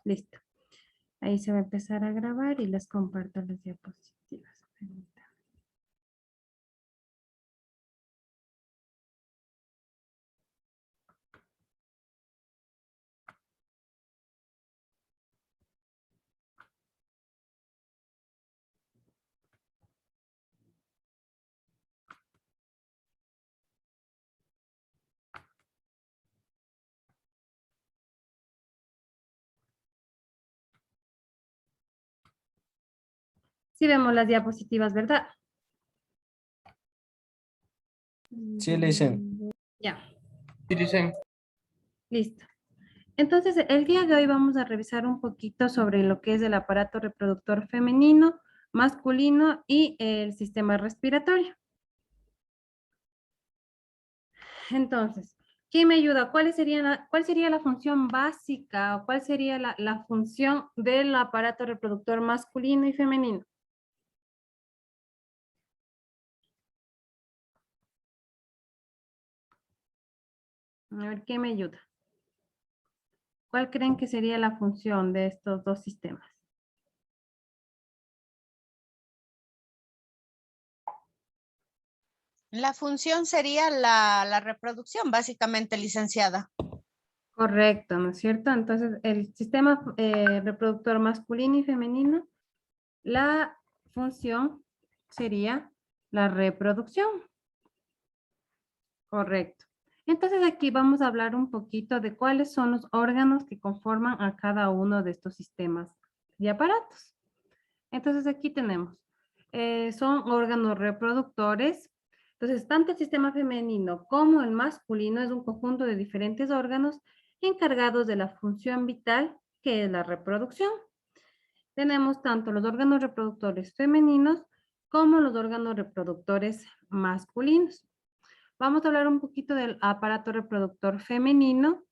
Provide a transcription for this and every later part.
Listo. Ahí se va a empezar a grabar y les comparto las diapositivas. Sí vemos las diapositivas, ¿verdad? Sí, le dicen. Ya, Sí, dicen. listo. Entonces, el día de hoy vamos a revisar un poquito sobre lo que es el aparato reproductor femenino, masculino y el sistema respiratorio. Entonces, ¿quién me ayuda? ¿Cuál sería la función básica o cuál sería la función del aparato reproductor masculino y femenino? A ver, ¿quién me ayuda? ¿Cuál creen que sería la función de estos dos sistemas? La función sería la reproducción, básicamente, licenciada. Correcto, ¿no es cierto? Entonces, el sistema reproductor masculino y femenino, la función sería la reproducción. Correcto. Entonces, aquí vamos a hablar un poquito de cuáles son los órganos que conforman a cada uno de estos sistemas y aparatos. Entonces, aquí tenemos, son órganos reproductores. Entonces, tanto el sistema femenino como el masculino es un conjunto de diferentes órganos encargados de la función vital, que es la reproducción. Tenemos tanto los órganos reproductores femeninos como los órganos reproductores masculinos. Vamos a hablar un poquito del aparato reproductor femenino.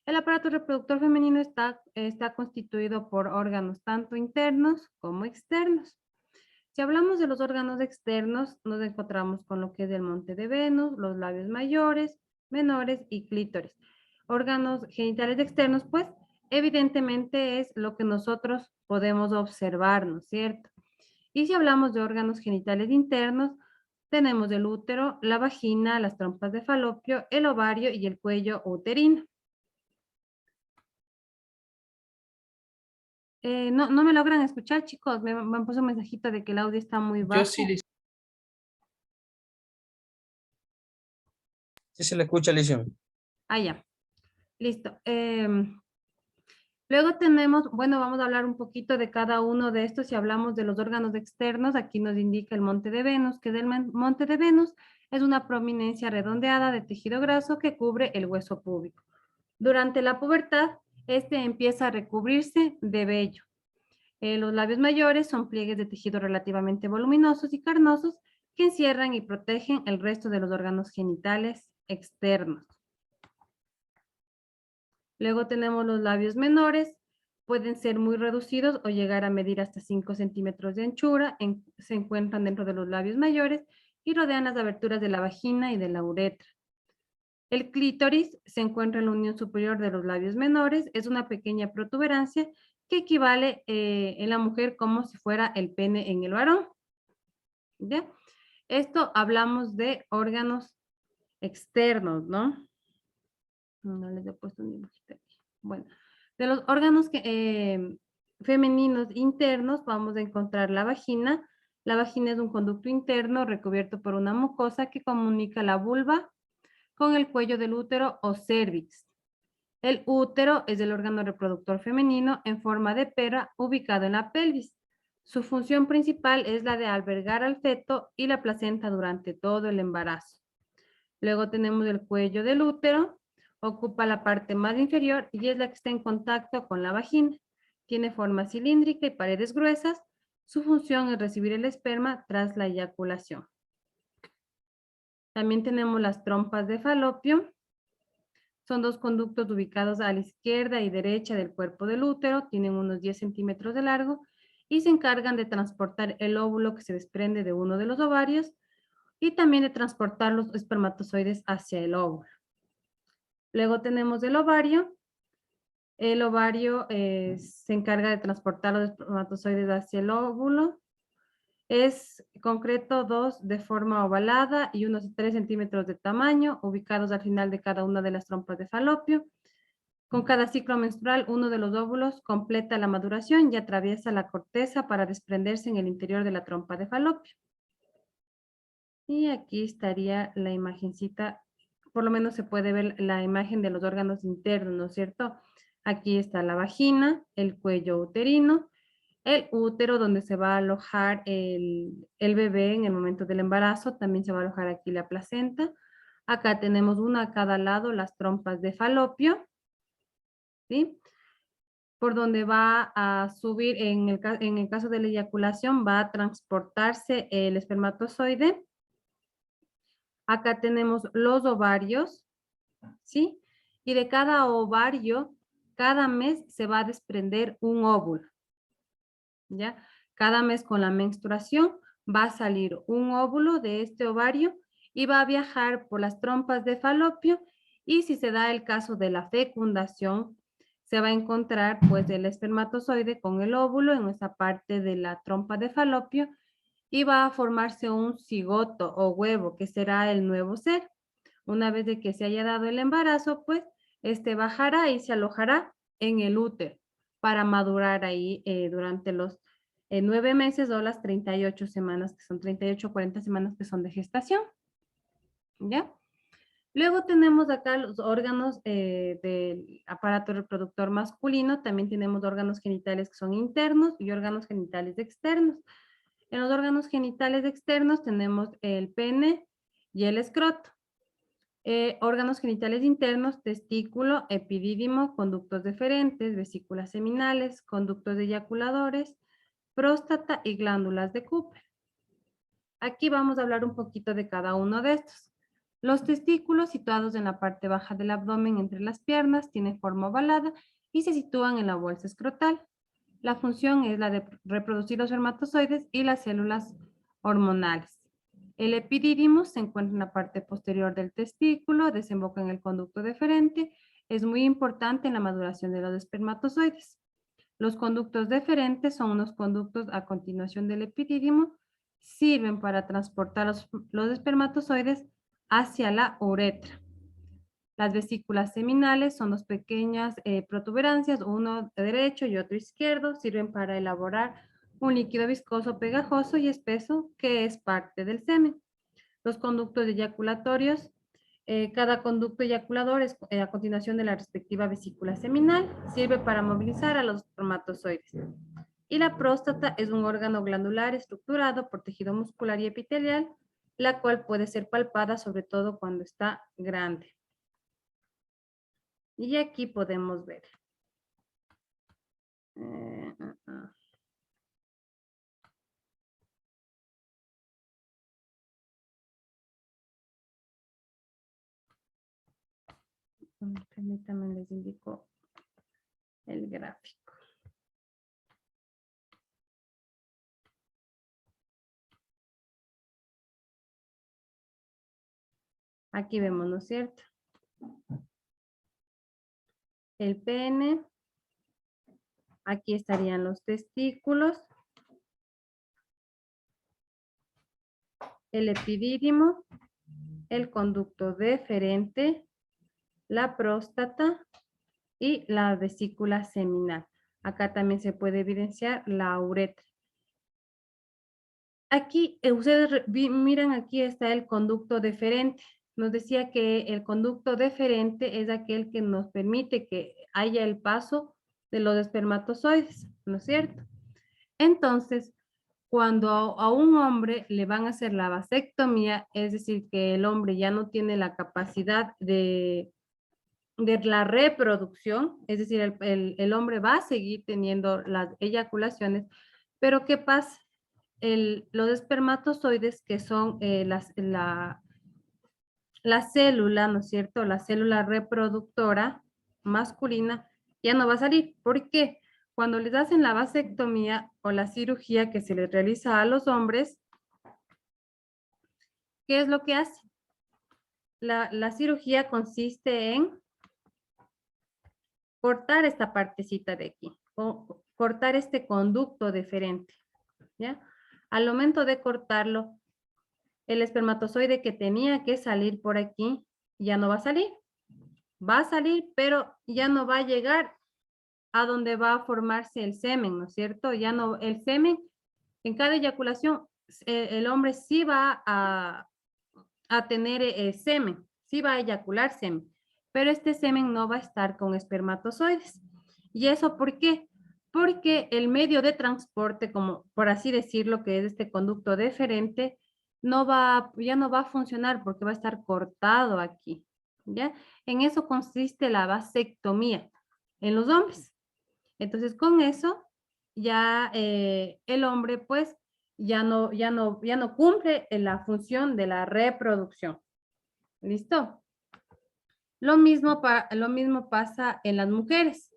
El aparato reproductor femenino está constituido por órganos tanto internos como externos. Si hablamos de los órganos externos, nos encontramos con lo que es el monte de Venus, los labios mayores, menores y clítoris. Órganos genitales externos, pues, evidentemente es lo que nosotros podemos observar, ¿no es cierto? Y si hablamos de órganos genitales internos, tenemos el útero, la vagina, las trompas de falopio, el ovario y el cuello uterino. No me logran escuchar, chicos. Me han puesto un mensajito de que el audio está muy bajo. Yo sí, Sí se le escucha, Lisión. Ah, ya. Listo. Luego tenemos, bueno, vamos a hablar un poquito de cada uno de estos. Si hablamos de los órganos externos, aquí nos indica el monte de Venus, que del monte de Venus es una prominencia redondeada de tejido graso que cubre el hueso púbico. Durante la pubertad, este empieza a recubrirse de vello. Los labios mayores son pliegues de tejido relativamente voluminosos y carnosos que encierran y protegen el resto de los órganos genitales externos. Luego tenemos los labios menores, pueden ser muy reducidos o llegar a medir hasta 5 centímetros de anchura, se encuentran dentro de los labios mayores y rodean las aberturas de la vagina y de la uretra. El clítoris se encuentra en la unión superior de los labios menores, es una pequeña protuberancia que equivale en la mujer como si fuera el pene en el varón. ¿Ya? Esto hablamos de órganos externos, ¿no? No les he puesto un dibujito aquí. Bueno, de los órganos femeninos internos vamos a encontrar la vagina. La vagina es un conducto interno recubierto por una mucosa que comunica la vulva con el cuello del útero o cervix. El útero es el órgano reproductor femenino en forma de pera ubicado en la pelvis. Su función principal es la de albergar al feto y la placenta durante todo el embarazo. Luego tenemos el cuello del útero, ocupa la parte más inferior y es la que está en contacto con la vagina. Tiene forma cilíndrica y paredes gruesas. Su función es recibir el esperma tras la eyaculación. También tenemos las trompas de falopio. Son dos conductos ubicados a la izquierda y derecha del cuerpo del útero, tienen unos 10 centímetros de largo y se encargan de transportar el óvulo que se desprende de uno de los ovarios y también de transportar los espermatozoides hacia el óvulo. Luego tenemos el ovario. El ovario se encarga de transportar los espermatozoides hacia el óvulo. Es concreto 2 de forma ovalada y unos 3 centímetros de tamaño, ubicados al final de cada una de las trompas de falopio. Con cada ciclo menstrual, uno de los óvulos completa la maduración y atraviesa la corteza para desprenderse en el interior de la trompa de falopio. Y aquí estaría la imagencita, por lo menos se puede ver la imagen de los órganos internos, ¿no es cierto? Aquí está la vagina, el cuello uterino, el útero donde se va a alojar el bebé en el momento del embarazo, también se va a alojar aquí la placenta. Acá tenemos una a cada lado las trompas de falopio, ¿sí? Por donde va a subir, en el caso de la eyaculación, va a transportarse el espermatozoide. Acá tenemos los ovarios, ¿sí? Y de cada ovario, cada mes se va a desprender un óvulo, ¿ya? Cada mes con la menstruación va a salir un óvulo de este ovario y va a viajar por las trompas de falopio, y si se da el caso de la fecundación, se va a encontrar pues el espermatozoide con el óvulo en esa parte de la trompa de falopio y va a formarse un cigoto o huevo que será el nuevo ser. Una vez de que se haya dado el embarazo, pues este bajará y se alojará en el útero para madurar ahí durante los 9 meses o las 38 semanas, que son 38 o 40 semanas que son de gestación. ¿Ya? Luego tenemos acá los órganos del aparato reproductor masculino. También tenemos órganos genitales que son internos y órganos genitales externos. En los órganos genitales externos tenemos el pene y el escroto. Órganos genitales internos, testículo, epidídimo, conductos deferentes, vesículas seminales, conductos eyaculadores, próstata y glándulas de Cooper. Aquí vamos a hablar un poquito de cada uno de estos. Los testículos, situados en la parte baja del abdomen entre las piernas, tienen forma ovalada y se sitúan en la bolsa escrotal. La función es la de reproducir los espermatozoides y las células hormonales. El epidídimo se encuentra en la parte posterior del testículo, desemboca en el conducto deferente, es muy importante en la maduración de los espermatozoides. Los conductos deferentes son unos conductos a continuación del epidídimo, sirven para transportar los espermatozoides hacia la uretra. Las vesículas seminales son dos pequeñas protuberancias, uno derecho y otro izquierdo, sirven para elaborar un líquido viscoso, pegajoso y espeso que es parte del semen. Los conductos eyaculatorios, cada conducto eyaculador es a continuación de la respectiva vesícula seminal, sirve para movilizar a los espermatozoides. Y la próstata es un órgano glandular estructurado por tejido muscular y epitelial, la cual puede ser palpada sobre todo cuando está grande. Y aquí podemos ver. Permítanme, les indico el gráfico. Aquí vemos, ¿no es cierto? El pene. Aquí estarían los testículos. El epidídimo. El conducto deferente. La próstata y la vesícula seminal. Acá también se puede evidenciar la uretra. Aquí, ustedes miran, aquí está el conducto deferente. Nos decía que el conducto deferente es aquel que nos permite que haya el paso de los espermatozoides, ¿no es cierto? Entonces, cuando a un hombre le van a hacer la vasectomía, es decir, que el hombre ya no tiene la capacidad de la reproducción, es decir, el hombre va a seguir teniendo las eyaculaciones, pero ¿qué pasa? Los espermatozoides, que son la célula, ¿no es cierto? La célula reproductora masculina, ya no va a salir. ¿Por qué? Cuando les hacen la vasectomía o la cirugía que se les realiza a los hombres, ¿qué es lo que hacen? La cirugía consiste en cortar esta partecita de aquí, o cortar este conducto deferente, ¿ya? Al momento de cortarlo, el espermatozoide que tenía que salir por aquí, ya no va a salir. Va a salir, pero ya no va a llegar a donde va a formarse el semen, ¿no es cierto? Ya no, el semen, en cada eyaculación, el hombre sí va a tener semen, sí va a eyacular semen, pero este semen no va a estar con espermatozoides. ¿Y eso por qué? Porque el medio de transporte, como por así decirlo, que es este conducto deferente, ya no va a funcionar porque va a estar cortado aquí, ¿ya? En eso consiste la vasectomía en los hombres. Entonces, con eso, ya el hombre, pues, ya no cumple la función de la reproducción. ¿Listo? Lo mismo pasa en las mujeres.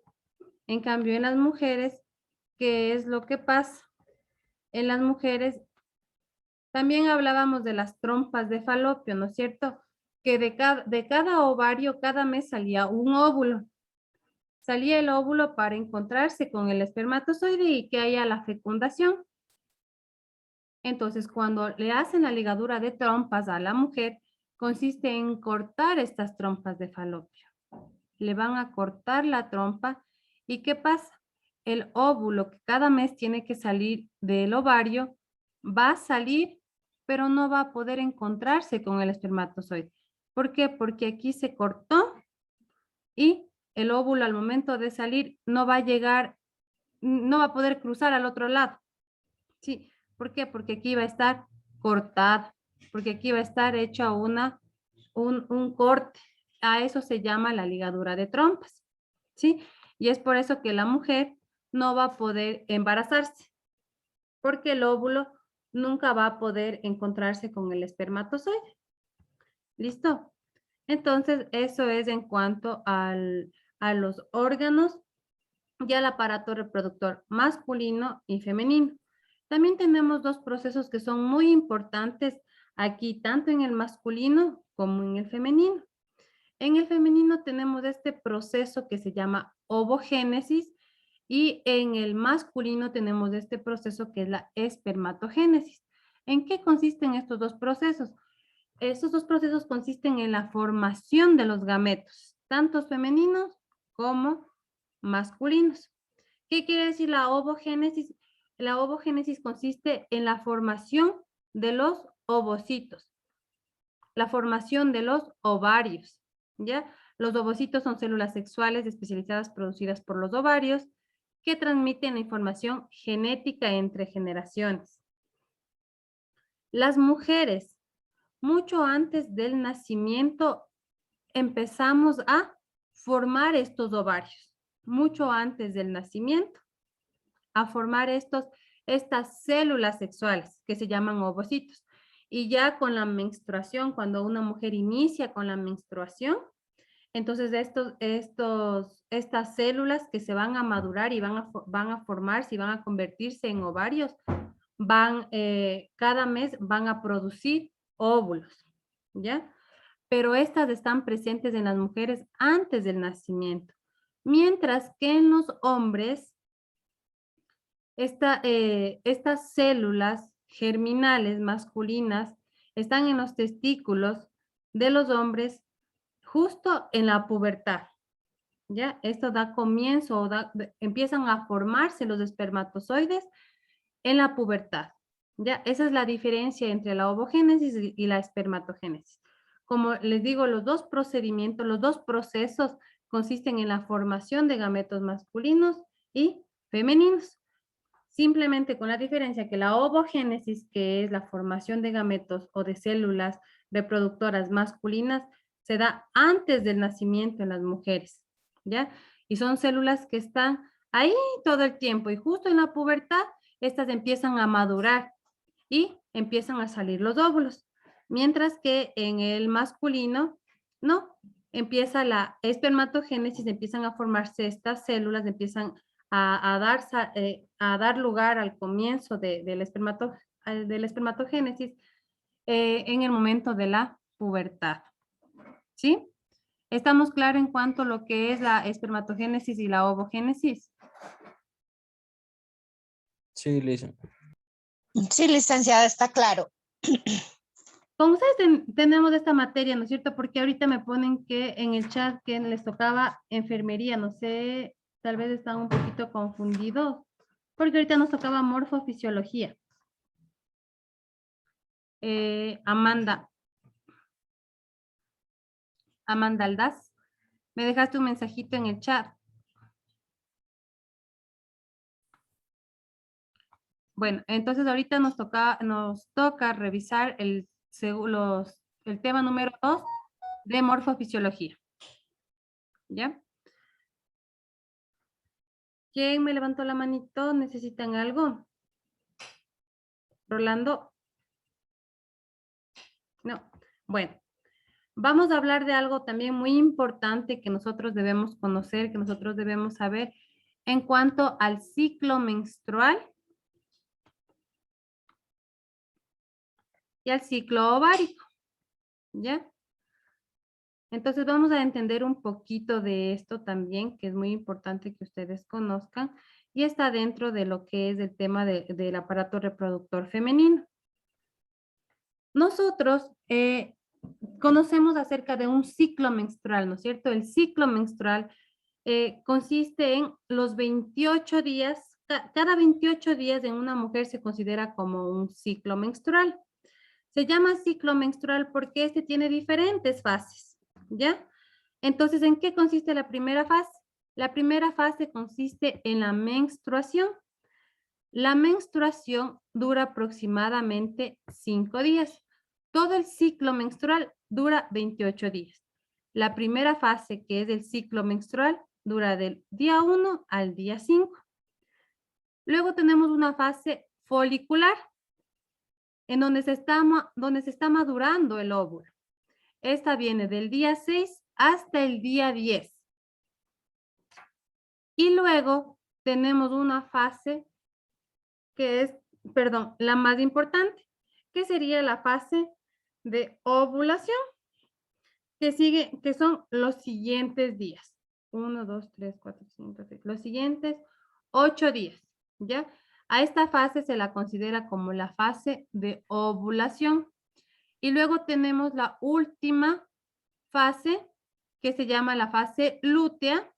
En cambio, en las mujeres, ¿qué es lo que pasa? En las mujeres, también hablábamos de las trompas de falopio, ¿no es cierto? Que de cada ovario, cada mes salía un óvulo. Salía el óvulo para encontrarse con el espermatozoide y que haya la fecundación. Entonces, cuando le hacen la ligadura de trompas a la mujer, consiste en cortar estas trompas de falopio. Le van a cortar la trompa y ¿qué pasa? El óvulo que cada mes tiene que salir del ovario va a salir, pero no va a poder encontrarse con el espermatozoide. ¿Por qué? Porque aquí se cortó y el óvulo al momento de salir no va a llegar, no va a poder cruzar al otro lado. Sí, ¿por qué? Porque aquí va a estar cortado, porque aquí va a estar hecho un corte. A eso se llama la ligadura de trompas, ¿sí? Y es por eso que la mujer no va a poder embarazarse, porque el óvulo nunca va a poder encontrarse con el espermatozoide. ¿Listo? Entonces, eso es en cuanto a los órganos y al aparato reproductor masculino y femenino. También tenemos dos procesos que son muy importantes aquí, tanto en el masculino como en el femenino. En el femenino tenemos este proceso que se llama ovogénesis y en el masculino tenemos este proceso que es la espermatogénesis. ¿En qué consisten estos dos procesos? Estos dos procesos consisten en la formación de los gametos, tanto femeninos como masculinos. ¿Qué quiere decir la ovogénesis? La ovogénesis consiste en la formación de los ovocitos, la formación de los ovarios, ¿ya? Los ovocitos son células sexuales especializadas producidas por los ovarios que transmiten la información genética entre generaciones. Las mujeres, mucho antes del nacimiento, empezamos a formar estos ovarios, mucho antes del nacimiento, a formar estas células sexuales que se llaman ovocitos. Y ya con la menstruación, cuando una mujer inicia con la menstruación, entonces estas células que se van a madurar y van a formarse y van a convertirse en ovarios, cada mes van a producir óvulos, ¿ya? Pero estas están presentes en las mujeres antes del nacimiento, mientras que en los hombres estas células germinales masculinas están en los testículos de los hombres justo en la pubertad, ¿ya? Esto da comienzo, empiezan a formarse los espermatozoides en la pubertad, ¿ya? Esa es la diferencia entre la ovogénesis y la espermatogénesis. Como les digo, los dos procedimientos, los dos procesos consisten en la formación de gametos masculinos y femeninos. Simplemente con la diferencia que la ovogénesis, que es la formación de gametos o de células reproductoras masculinas, se da antes del nacimiento en las mujeres, ¿ya? Y son células que están ahí todo el tiempo y justo en la pubertad, estas empiezan a madurar y empiezan a salir los óvulos. Mientras que en el masculino, no, empieza la espermatogénesis, empiezan a formarse estas células, empiezan a dar lugar al comienzo de la espermatogénesis en el momento de la pubertad. ¿Sí? ¿Estamos claros en cuanto a lo que es la espermatogénesis y la ovogénesis? Sí, listen. Sí, licenciada, está claro. Con ustedes tenemos esta materia, ¿no es cierto? Porque ahorita me ponen que en el chat que les tocaba enfermería, no sé, tal vez están un poquito confundidos, porque ahorita nos tocaba morfofisiología. Amanda Aldaz, me dejaste un mensajito en el chat. Bueno, entonces ahorita nos toca revisar el tema número 2 de morfofisiología. ¿Ya? ¿Quién me levantó la manito? ¿Necesitan algo? Rolando. No. Bueno, vamos a hablar de algo también muy importante que nosotros debemos conocer, que nosotros debemos saber en cuanto al ciclo menstrual y al ciclo ovárico. ¿Ya? Entonces vamos a entender un poquito de esto también, que es muy importante que ustedes conozcan, y está dentro de lo que es el tema del aparato reproductor femenino. Nosotros conocemos acerca de un ciclo menstrual, ¿no es cierto? El ciclo menstrual consiste en los 28 días, cada 28 días en una mujer se considera como un ciclo menstrual. Se llama ciclo menstrual porque este tiene diferentes fases, ¿ya? Entonces, ¿en qué consiste la primera fase? La primera fase consiste en la menstruación. La menstruación dura aproximadamente 5 días. Todo el ciclo menstrual dura 28 días. La primera fase, que es el ciclo menstrual, dura del día 1 al día 5. Luego tenemos una fase folicular, en donde se está madurando el óvulo. Esta viene del día 6 hasta el día 10. Y luego tenemos una fase que es, perdón, la más importante, que sería la fase de ovulación, que son los siguientes días. 1, 2, 3, 4, 5, 6, los siguientes 8 días, ¿ya? A esta fase se la considera como la fase de ovulación. Y luego tenemos la última fase, que se llama la fase lútea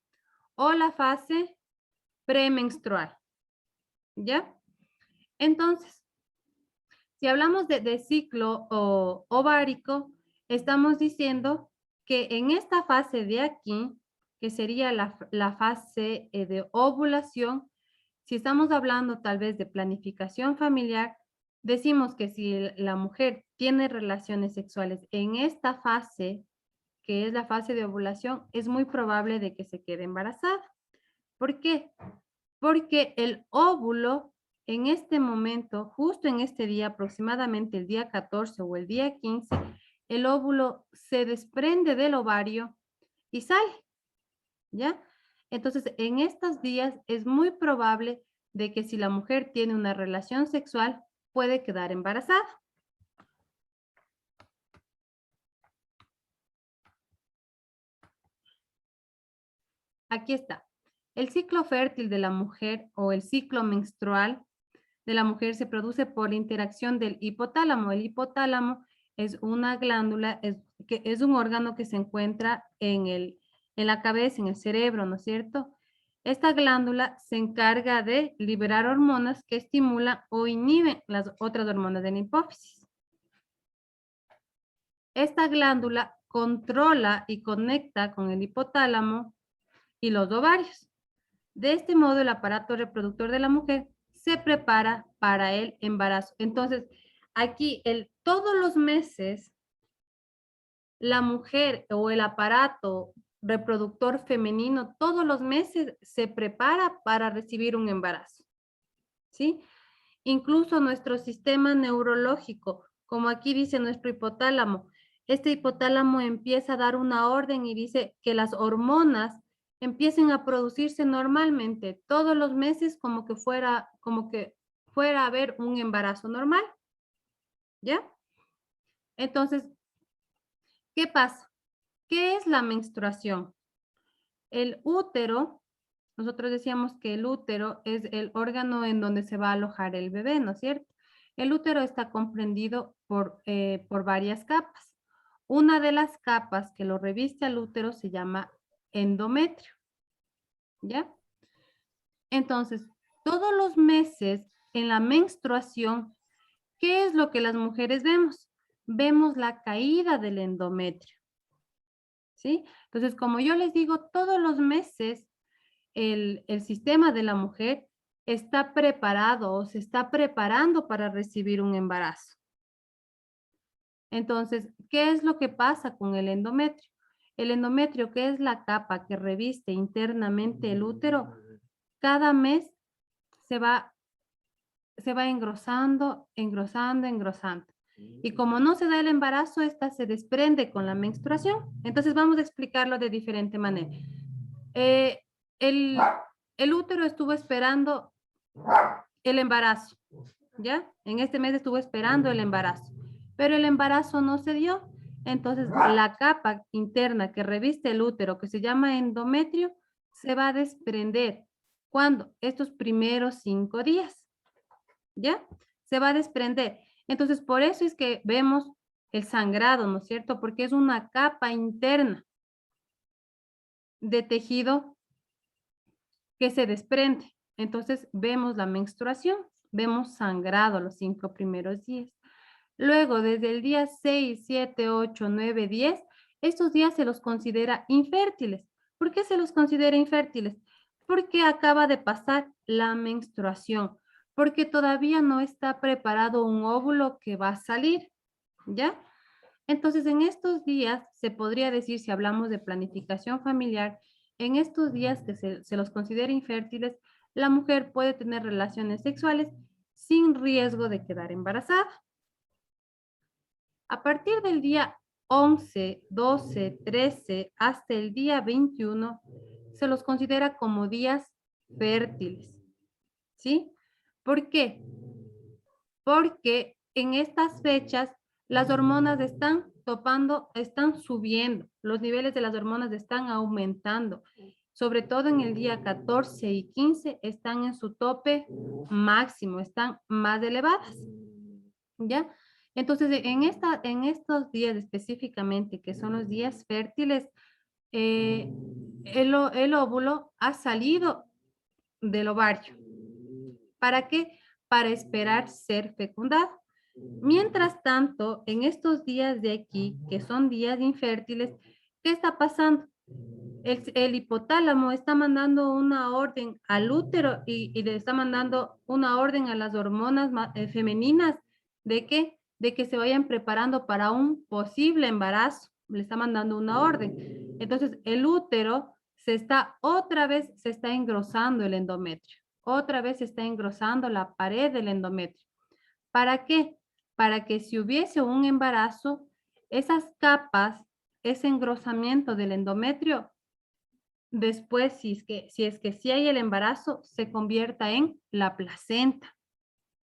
o la fase premenstrual, ¿ya? Entonces, si hablamos de ciclo ovárico, estamos diciendo que en esta fase de aquí, que sería la fase de ovulación, si estamos hablando tal vez de planificación familiar, decimos que si la mujer tiene relaciones sexuales en esta fase, que es la fase de ovulación, es muy probable de que se quede embarazada. ¿Por qué? Porque el óvulo en este momento, justo en este día, aproximadamente el día 14 o el día 15, el óvulo se desprende del ovario y sale, ¿ya? Entonces, en estos días es muy probable de que si la mujer tiene una relación sexual, puede quedar embarazada. Aquí está. El ciclo fértil de la mujer o el ciclo menstrual de la mujer se produce por la interacción del hipotálamo. El hipotálamo es una glándula, que es un órgano que se encuentra en la cabeza, en el cerebro, ¿no es cierto? Esta glándula se encarga de liberar hormonas que estimulan o inhiben las otras hormonas de la hipófisis. Esta glándula controla y conecta con el hipotálamo y los ovarios. De este modo, el aparato reproductor de la mujer se prepara para el embarazo. Entonces, aquí todos los meses, la mujer o el aparato reproductor femenino, todos los meses se prepara para recibir un embarazo. ¿Sí? Incluso nuestro sistema neurológico, como aquí dice nuestro hipotálamo, este hipotálamo empieza a dar una orden y dice que las hormonas empiecen a producirse normalmente todos los meses como que fuera a haber un embarazo normal. ¿Ya? Entonces, ¿qué pasa? ¿Qué es la menstruación? El útero, nosotros decíamos que el útero es el órgano en donde se va a alojar el bebé, ¿no es cierto? El útero está comprendido por varias capas. Una de las capas que lo reviste al útero se llama endometrio, ¿ya? Entonces, todos los meses en la menstruación, ¿qué es lo que las mujeres vemos? Vemos la caída del endometrio, ¿sí? Entonces, como yo les digo, todos los meses el sistema de la mujer está preparado o se está preparando para recibir un embarazo. Entonces, ¿qué es lo que pasa con el endometrio? El endometrio, que es la capa que reviste internamente el útero, cada mes se va engrosando, engrosando, engrosando. Y como no se da el embarazo, esta se desprende con la menstruación. Entonces vamos a explicarlo de diferente manera. El útero estuvo esperando el embarazo, ¿ya? En este mes estuvo esperando el embarazo, pero el embarazo no se dio. Entonces la capa interna que reviste el útero, que se llama endometrio, se va a desprender. ¿Cuándo? Estos primeros 5 días. ¿Ya? Se va a desprender. Entonces, por eso es que vemos el sangrado, ¿no es cierto? Porque es una capa interna de tejido que se desprende. Entonces, vemos la menstruación, vemos sangrado los 5 primeros días. Luego, desde el día 6, 7, 8, 9, 10, estos días se los considera infértiles. ¿Por qué se los considera infértiles? Porque acaba de pasar la menstruación, porque todavía no está preparado un óvulo que va a salir, ¿ya? Entonces, en estos días, se podría decir, si hablamos de planificación familiar, en estos días que se los considera infértiles, la mujer puede tener relaciones sexuales sin riesgo de quedar embarazada. A partir del día 11, 12, 13 hasta el día 21, se los considera como días fértiles, ¿sí? ¿Por qué? Porque en estas fechas las hormonas están topando, están subiendo, los niveles de las hormonas están aumentando. Sobre todo en el día 14 y 15 están en su tope máximo, están más elevadas, ¿ya? Entonces, en estos días específicamente, que son los días fértiles, el óvulo ha salido del ovario. ¿Para qué? Para esperar ser fecundado. Mientras tanto, en estos días de aquí, que son días infértiles, ¿qué está pasando? El hipotálamo está mandando una orden al útero y le está mandando una orden a las hormonas femeninas de que se vayan preparando para un posible embarazo. Le está mandando una orden. Entonces, el útero otra vez se está engrosando el endometrio. Otra vez se está engrosando la pared del endometrio. ¿Para qué? Para que si hubiese un embarazo, esas capas, ese engrosamiento del endometrio, después, si es que sí hay el embarazo, se convierta en la placenta,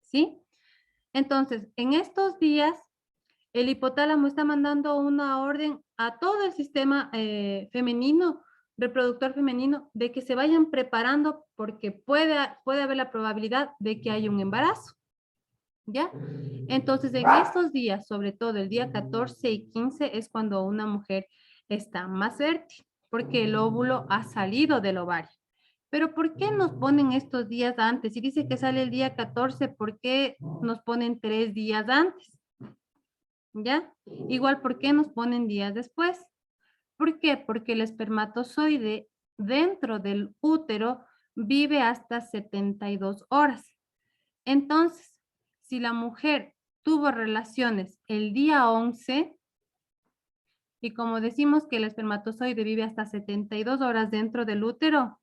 ¿sí? Entonces, en estos días, el hipotálamo está mandando una orden a todo el sistema femenino, reproductor femenino, de que se vayan preparando porque puede haber la probabilidad de que haya un embarazo, ¿ya? Entonces, en estos días, sobre todo el día 14 y 15, es cuando una mujer está más fértil, porque el óvulo ha salido del ovario. Pero ¿por qué nos ponen estos días antes? Si dice que sale el día 14, ¿por qué nos ponen 3 días antes? ¿Ya? Igual, ¿por qué nos ponen días después? ¿Por qué? Porque el espermatozoide dentro del útero vive hasta 72 horas. Entonces, si la mujer tuvo relaciones el día 11, y como decimos que el espermatozoide vive hasta 72 horas dentro del útero,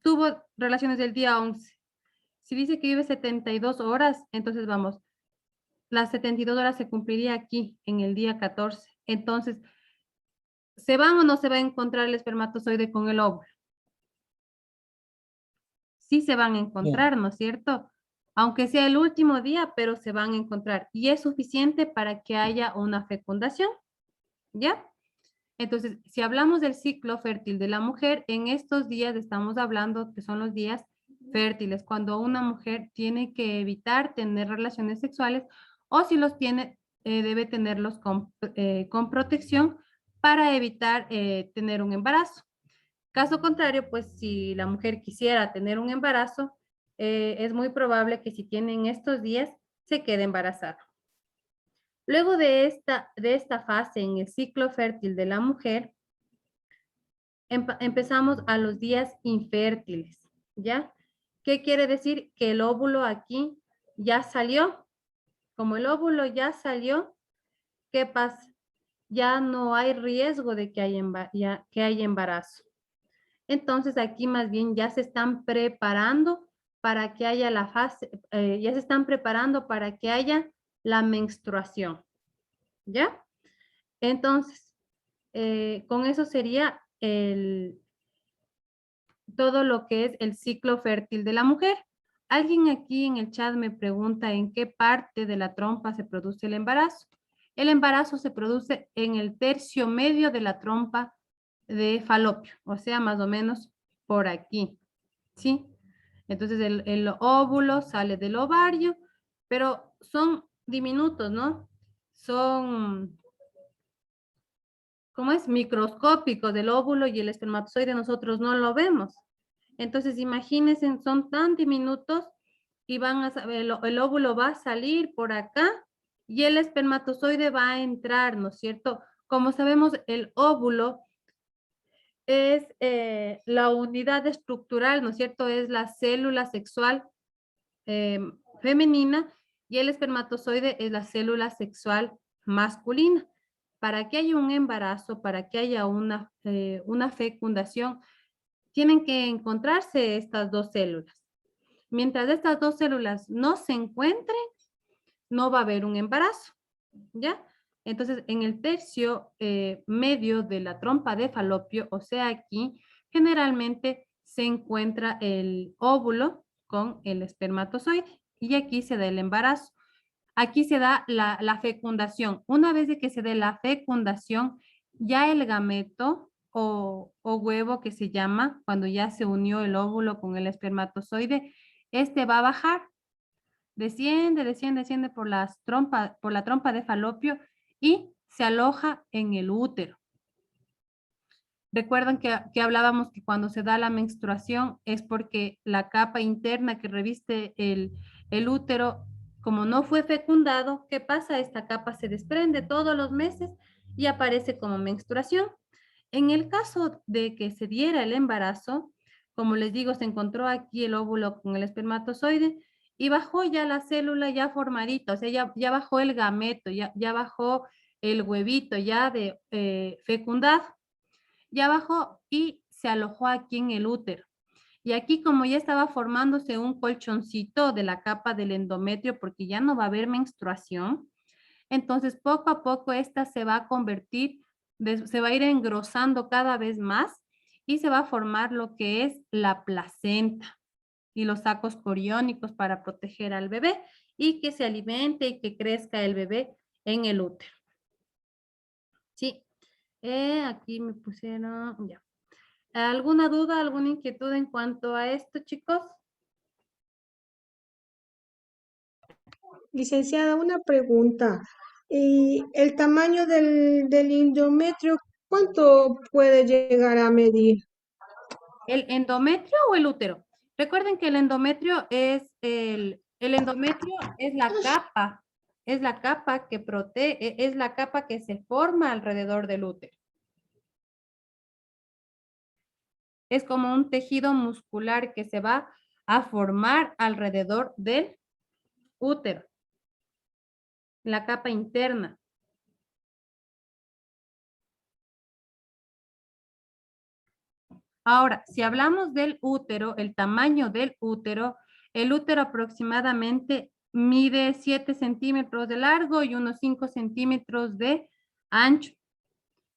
tuvo relaciones el día 11. Si dice que vive 72 horas, entonces vamos, las 72 horas se cumpliría aquí, en el día 14. Entonces, ¿se van o no se va a encontrar el espermatozoide con el óvulo? Sí se van a encontrar, ¿no es cierto? Aunque sea el último día, pero se van a encontrar. Y es suficiente para que haya una fecundación, ¿ya? Entonces, si hablamos del ciclo fértil de la mujer, en estos días estamos hablando que son los días fértiles, cuando una mujer tiene que evitar tener relaciones sexuales o si los tiene, debe tenerlos con protección para evitar tener un embarazo. Caso contrario, pues si la mujer quisiera tener un embarazo, es muy probable que si tienen estos días se quede embarazada. Luego de esta fase en el ciclo fértil de la mujer, empezamos a los días infértiles, ¿ya? ¿Qué quiere decir? Que el óvulo aquí ya salió. Como el óvulo ya salió, ¿qué pasa? Ya no hay riesgo de que haya embarazo. Entonces aquí más bien ya se están preparando para que haya la fase, ya se están preparando para que haya la menstruación, ¿ya? Entonces, con eso sería todo lo que es el ciclo fértil de la mujer. Alguien aquí en el chat me pregunta en qué parte de la trompa se produce el embarazo. El embarazo se produce en el tercio medio de la trompa de falopio, o sea, más o menos por aquí, ¿sí? Entonces el óvulo sale del ovario, pero son diminutos, ¿no? Son, ¿cómo es? Microscópicos del óvulo y el espermatozoide nosotros no lo vemos. Entonces, imagínense, son tan diminutos y van a el óvulo va a salir por acá y el espermatozoide va a entrar, ¿no es cierto? Como sabemos, el óvulo es la unidad estructural, ¿no es cierto? Es la célula sexual femenina y el espermatozoide es la célula sexual masculina. Para que haya un embarazo, para que haya una fecundación, tienen que encontrarse estas dos células. Mientras estas dos células no se encuentren, no va a haber un embarazo, ¿ya? Entonces, en el tercio medio de la trompa de falopio, o sea, aquí, generalmente se encuentra el óvulo con el espermatozoide y aquí se da el embarazo. Aquí se da la fecundación. Una vez de que se dé la fecundación, ya el gameto o huevo que se llama, cuando ya se unió el óvulo con el espermatozoide, este va a bajar, desciende, desciende, desciende por la trompa de falopio y se aloja en el útero. Recuerdan que hablábamos que cuando se da la menstruación es porque la capa interna que reviste el útero, como no fue fecundado, ¿qué pasa? Esta capa se desprende todos los meses y aparece como menstruación. En el caso de que se diera el embarazo, como les digo, se encontró aquí el óvulo con el espermatozoide y bajó ya la célula ya formadita, o sea, ya bajó el gameto, ya bajó el huevito ya de fecundado. Ya bajó y se alojó aquí en el útero. Y aquí como ya estaba formándose un colchoncito de la capa del endometrio porque ya no va a haber menstruación, entonces poco a poco esta se va a convertir, se va a ir engrosando cada vez más y se va a formar lo que es la placenta y los sacos coriónicos para proteger al bebé y que se alimente y que crezca el bebé en el útero. Sí, aquí me pusieron, ya. ¿Alguna duda, alguna inquietud en cuanto a esto, chicos? Licenciada, una pregunta. ¿Y el tamaño del endometrio, cuánto puede llegar a medir? ¿El endometrio o el útero? Recuerden que el endometrio el endometrio es la capa que protege, es la capa que se forma alrededor del útero. Es como un tejido muscular que se va a formar alrededor del útero, la capa interna. Ahora, si hablamos del útero, el tamaño del útero, el útero aproximadamente mide 7 centímetros de largo y unos 5 centímetros de ancho.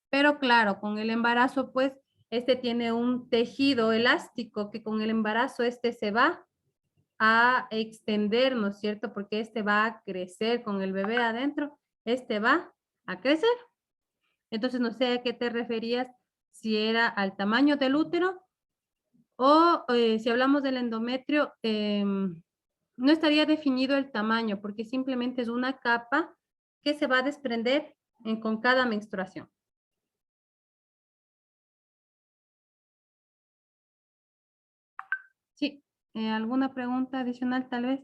Pero claro, con el embarazo, pues, este tiene un tejido elástico que con el embarazo este se va a extender, ¿no es cierto? Porque este va a crecer con el bebé adentro, este va a crecer. Entonces, no sé a qué te referías, si era al tamaño del útero o si hablamos del endometrio, no estaría definido el tamaño porque simplemente es una capa que se va a desprender con cada menstruación. Sí, ¿alguna pregunta adicional tal vez?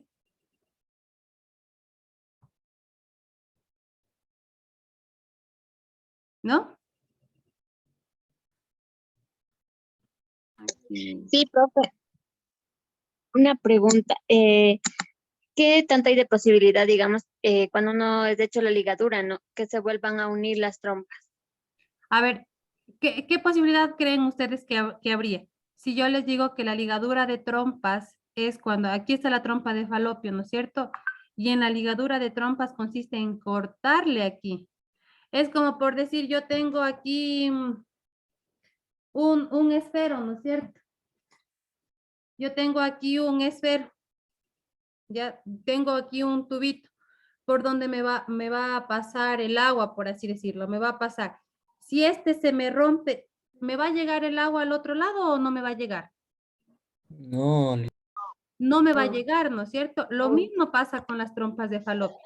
¿No? Aquí. Sí, profe, una pregunta. ¿Qué tanto hay de posibilidad, digamos, cuando uno es de hecho la ligadura, ¿no? Que se vuelvan a unir las trompas? A ver, ¿qué posibilidad creen ustedes que habría? Si yo les digo que la ligadura de trompas es cuando, aquí está la trompa de falopio, ¿no es cierto? Y en la ligadura de trompas consiste en cortarle aquí. Es como por decir, yo tengo aquí un esfero, ¿no es cierto? Yo tengo aquí un esfero, ya tengo aquí un tubito por donde me va a pasar el agua, por así decirlo, me va a pasar. Si este se me rompe, ¿me va a llegar el agua al otro lado o no me va a llegar? No, No me va a llegar, ¿no es cierto? Lo mismo pasa con las trompas de falopio.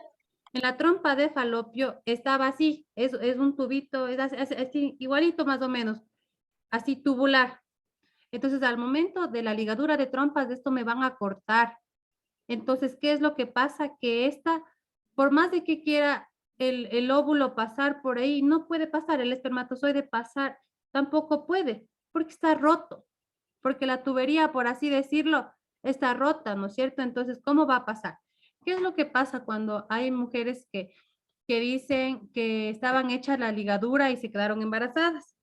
En la trompa de falopio estaba así, es un tubito, es así, igualito más o menos, así tubular. Entonces, al momento de la ligadura de trompas, de esto me van a cortar. Entonces, ¿qué es lo que pasa? Que esta, por más de que quiera el óvulo pasar por ahí, no puede pasar, el espermatozoide pasar, tampoco puede, porque está roto, porque la tubería, por así decirlo, está rota, ¿no es cierto? Entonces, ¿cómo va a pasar? ¿Qué es lo que pasa cuando hay mujeres que dicen que estaban hechas la ligadura y se quedaron embarazadas?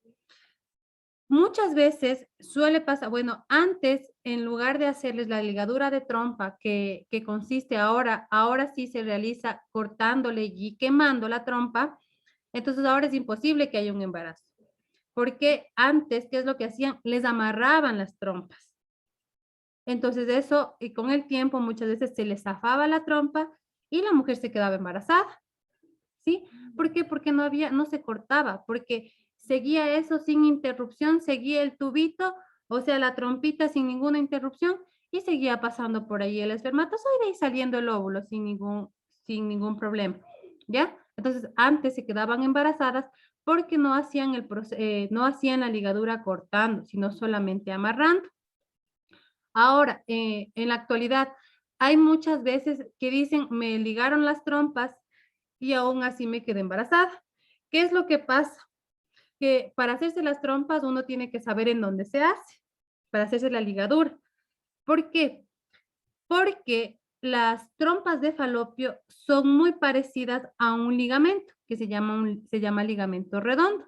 Muchas veces suele pasar, bueno, antes en lugar de hacerles la ligadura de trompa que consiste ahora sí se realiza cortándole y quemando la trompa, entonces ahora es imposible que haya un embarazo. Porque antes, ¿qué es lo que hacían? Les amarraban las trompas. Entonces eso, y con el tiempo muchas veces se les zafaba la trompa y la mujer se quedaba embarazada. ¿Sí? ¿Por qué? Porque no se cortaba, porque seguía eso sin interrupción, seguía el tubito, o sea, la trompita sin ninguna interrupción y seguía pasando por ahí el espermatozoide y saliendo el óvulo sin ningún problema, ¿ya? Entonces, antes se quedaban embarazadas porque no hacían la ligadura cortando, sino solamente amarrando. Ahora, en la actualidad, hay muchas veces que dicen, me ligaron las trompas y aún así me quedé embarazada. ¿Qué es lo que pasa? Que para hacerse las trompas uno tiene que saber en dónde se hace, para hacerse la ligadura. ¿Por qué? Porque las trompas de falopio son muy parecidas a un ligamento que se llama ligamento redondo.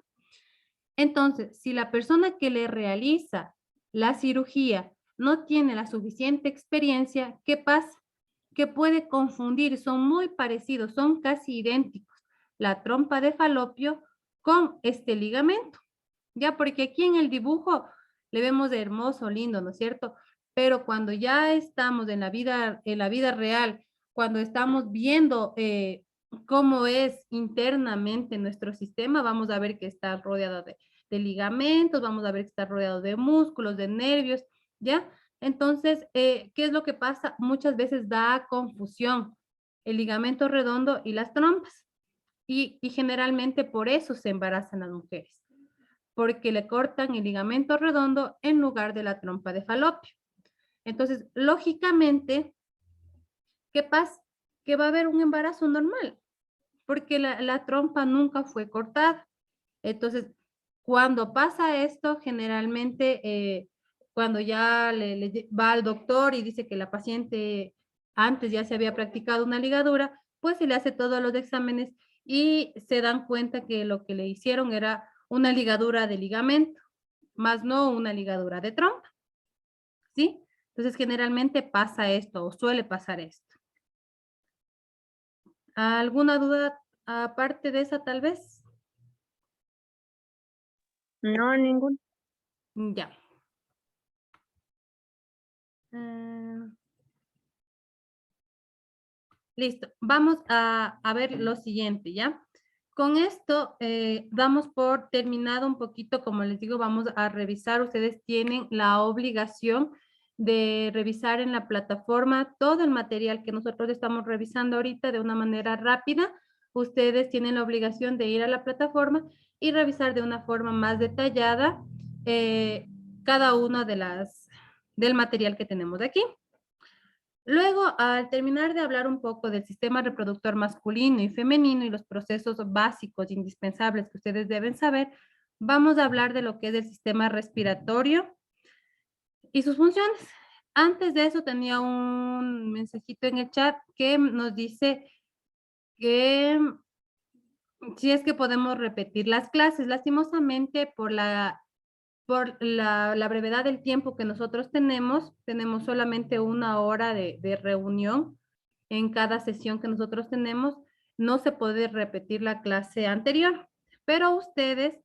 Entonces, si la persona que le realiza la cirugía no tiene la suficiente experiencia, ¿qué pasa? Que puede confundir, son muy parecidos, son casi idénticos, la trompa de falopio con este ligamento. Ya, porque aquí en el dibujo le vemos de hermoso, lindo, ¿no es cierto? Pero cuando ya estamos en la vida real, cuando estamos viendo cómo es internamente nuestro sistema, vamos a ver que está rodeado de ligamentos, vamos a ver que está rodeado de músculos, de nervios, ¿ya? Entonces, ¿qué es lo que pasa? Muchas veces da confusión el ligamento redondo y las trompas. Y generalmente por eso se embarazan las mujeres, porque le cortan el ligamento redondo en lugar de la trompa de falopio. Entonces, lógicamente, ¿qué pasa? Que va a haber un embarazo normal, porque la trompa nunca fue cortada. Entonces, cuando pasa esto, generalmente cuando ya va al doctor y dice que la paciente antes ya se había practicado una ligadura, pues se le hace todos los exámenes y se dan cuenta que lo que le hicieron era una ligadura de ligamento, más no una ligadura de trompa, ¿sí? Entonces, generalmente pasa esto o suele pasar esto. ¿Alguna duda aparte de esa tal vez? No, ningún. Ya. Ah, listo. Vamos a ver lo siguiente, ¿ya? Con esto damos por terminado un poquito, como les digo, vamos a revisar. Ustedes tienen la obligación de revisar en la plataforma todo el material que nosotros estamos revisando ahorita de una manera rápida. Ustedes tienen la obligación de ir a la plataforma y revisar de una forma más detallada cada uno del material que tenemos aquí. Luego, al terminar de hablar un poco del sistema reproductor masculino y femenino y los procesos básicos indispensables que ustedes deben saber, vamos a hablar de lo que es el sistema respiratorio y sus funciones. Antes de eso tenía un mensajito en el chat que nos dice que si es que podemos repetir las clases. Lastimosamente, por la brevedad del tiempo que nosotros tenemos solamente 1 hora de reunión en cada sesión que nosotros tenemos. No se puede repetir la clase anterior, pero ustedes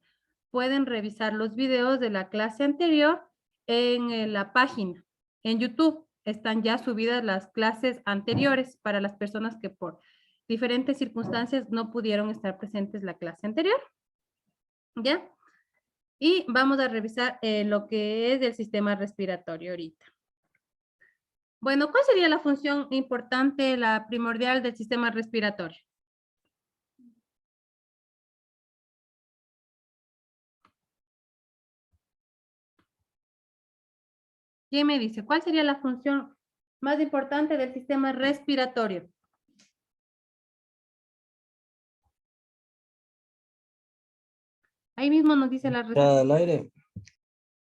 pueden revisar los videos de la clase anterior en la página, en YouTube. Están ya subidas las clases anteriores para las personas que por diferentes circunstancias no pudieron estar presentes la clase anterior. ¿Ya? Y vamos a revisar lo que es el sistema respiratorio ahorita. Bueno, ¿cuál sería la función importante, la primordial del sistema respiratorio? ¿Quién me dice? ¿Cuál sería la función más importante del sistema respiratorio? Ahí mismo nos dice la Entrada respuesta. del aire.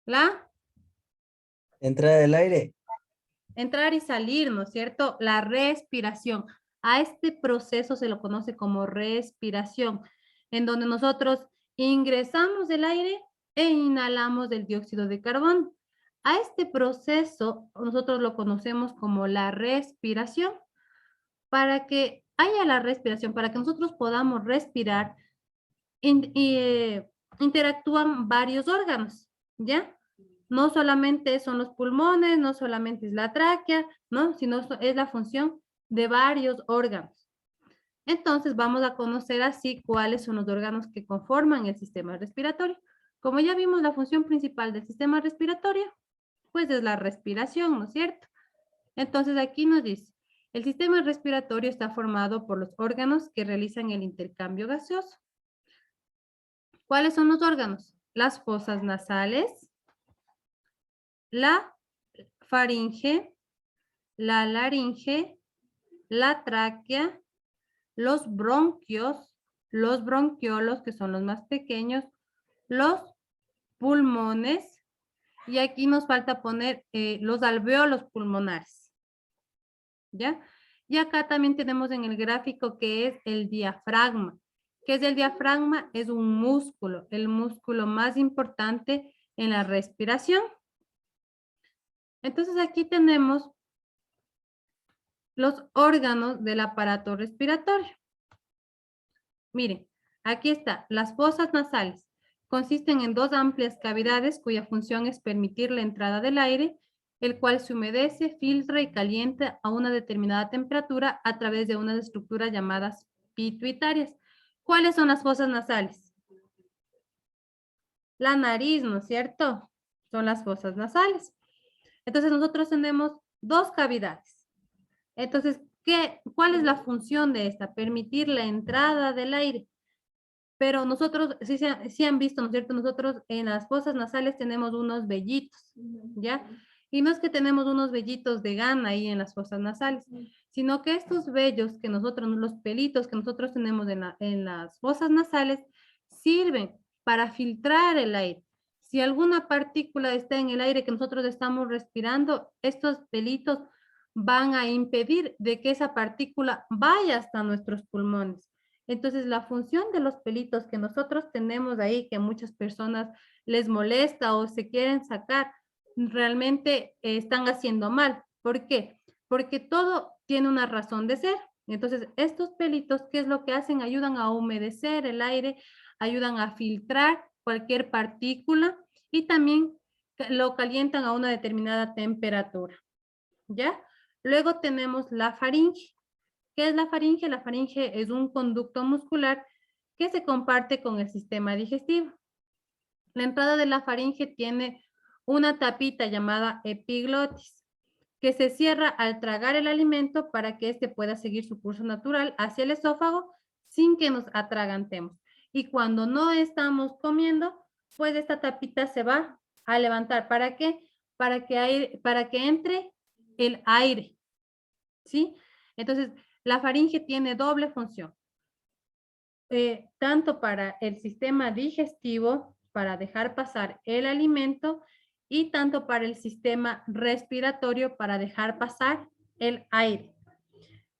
¿La? Entrada del aire. Entrar y salir, ¿no es cierto? La respiración. A este proceso se lo conoce como respiración, en donde nosotros ingresamos el aire e inhalamos el dióxido de carbono. A este proceso nosotros lo conocemos como la respiración. Para que haya la respiración, para que nosotros podamos respirar, interactúan varios órganos, ¿ya? No solamente son los pulmones, no solamente es la tráquea, ¿no? Sino es la función de varios órganos. Entonces vamos a conocer así cuáles son los órganos que conforman el sistema respiratorio. Como ya vimos, la función principal del sistema respiratorio, pues es la respiración, ¿no es cierto? Entonces aquí nos dice, el sistema respiratorio está formado por los órganos que realizan el intercambio gaseoso. ¿Cuáles son los órganos? Las fosas nasales, la faringe, la laringe, la tráquea, los bronquios, los bronquiolos, que son los más pequeños, los pulmones, y aquí nos falta poner los alveolos pulmonares. ¿Ya? Y acá también tenemos en el gráfico que es el diafragma. ¿Qué es el diafragma? Es un músculo, el músculo más importante en la respiración. Entonces aquí tenemos los órganos del aparato respiratorio. Miren, aquí está, las fosas nasales. Consisten en 2 amplias cavidades cuya función es permitir la entrada del aire, el cual se humedece, filtra y calienta a una determinada temperatura a través de unas estructuras llamadas pituitarias. ¿Cuáles son las fosas nasales? La nariz, ¿no es cierto? Son las fosas nasales. Entonces nosotros tenemos 2 cavidades. Entonces, ¿cuál es la función de esta? Permitir la entrada del aire. Pero nosotros, sí han visto, ¿no es cierto? Nosotros en las fosas nasales tenemos unos vellitos, ¿ya? Y no es que tenemos unos vellitos de gana ahí en las fosas nasales, sino que estos vellos que nosotros, los pelitos que nosotros tenemos en las fosas nasales, sirven para filtrar el aire. Si alguna partícula está en el aire que nosotros estamos respirando, estos pelitos van a impedir de que esa partícula vaya hasta nuestros pulmones. Entonces, la función de los pelitos que nosotros tenemos ahí, que a muchas personas les molesta o se quieren sacar, realmente están haciendo mal. ¿Por qué? Porque todo tiene una razón de ser. Entonces, estos pelitos, ¿qué es lo que hacen? Ayudan a humedecer el aire, ayudan a filtrar cualquier partícula y también lo calientan a una determinada temperatura. ¿Ya? Luego tenemos la faringe. ¿Qué es la faringe? La faringe es un conducto muscular que se comparte con el sistema digestivo. La entrada de la faringe tiene una tapita llamada epiglotis, que se cierra al tragar el alimento para que éste pueda seguir su curso natural hacia el esófago sin que nos atragantemos. Y cuando no estamos comiendo, pues esta tapita se va a levantar. ¿Para qué? Para que entre el aire, ¿sí? Entonces, la faringe tiene doble función. Tanto para el sistema digestivo, para dejar pasar el alimento, y tanto para el sistema respiratorio, para dejar pasar el aire.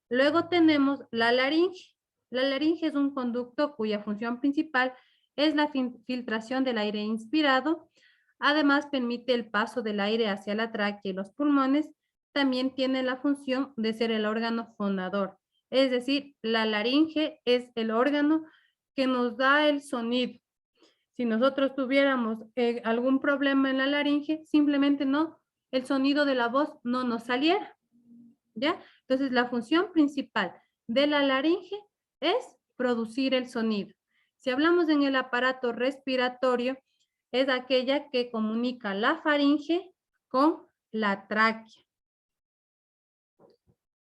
Luego tenemos la laringe. La laringe es un conducto cuya función principal es la filtración del aire inspirado. Además, permite el paso del aire hacia la tráquea y los pulmones. También tiene la función de ser el órgano fonador. Es decir, la laringe es el órgano que nos da el sonido. Si nosotros tuviéramos algún problema en la laringe, simplemente el sonido de la voz no nos saliera. ¿Ya? Entonces, la función principal de la laringe es producir el sonido. Si hablamos en el aparato respiratorio, es aquella que comunica la faringe con la tráquea.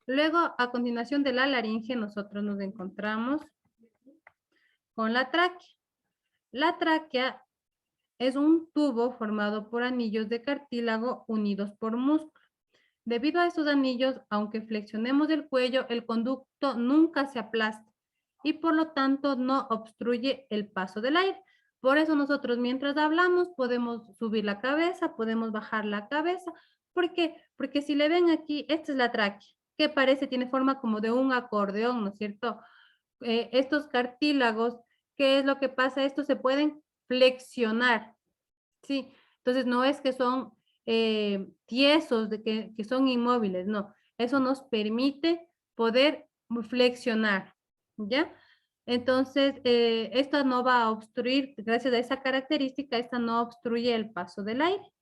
Luego, a continuación de la laringe, nosotros nos encontramos con la tráquea. La tráquea es un tubo formado por anillos de cartílago unidos por músculo. Debido a estos anillos, aunque flexionemos el cuello, el conducto nunca se aplasta y por lo tanto no obstruye el paso del aire. Por eso nosotros mientras hablamos podemos subir la cabeza, podemos bajar la cabeza. ¿Por qué? Porque si le ven aquí, esta es la tráquea, que parece, tiene forma como de un acordeón, ¿no es cierto? Estos cartílagos, ¿qué es lo que pasa? Estos se pueden flexionar, ¿sí? Entonces no es que son tiesos, que son inmóviles, no. Eso nos permite poder flexionar, ¿ya? Entonces, esta no va a obstruir, gracias a esa característica, esta no obstruye el paso del aire.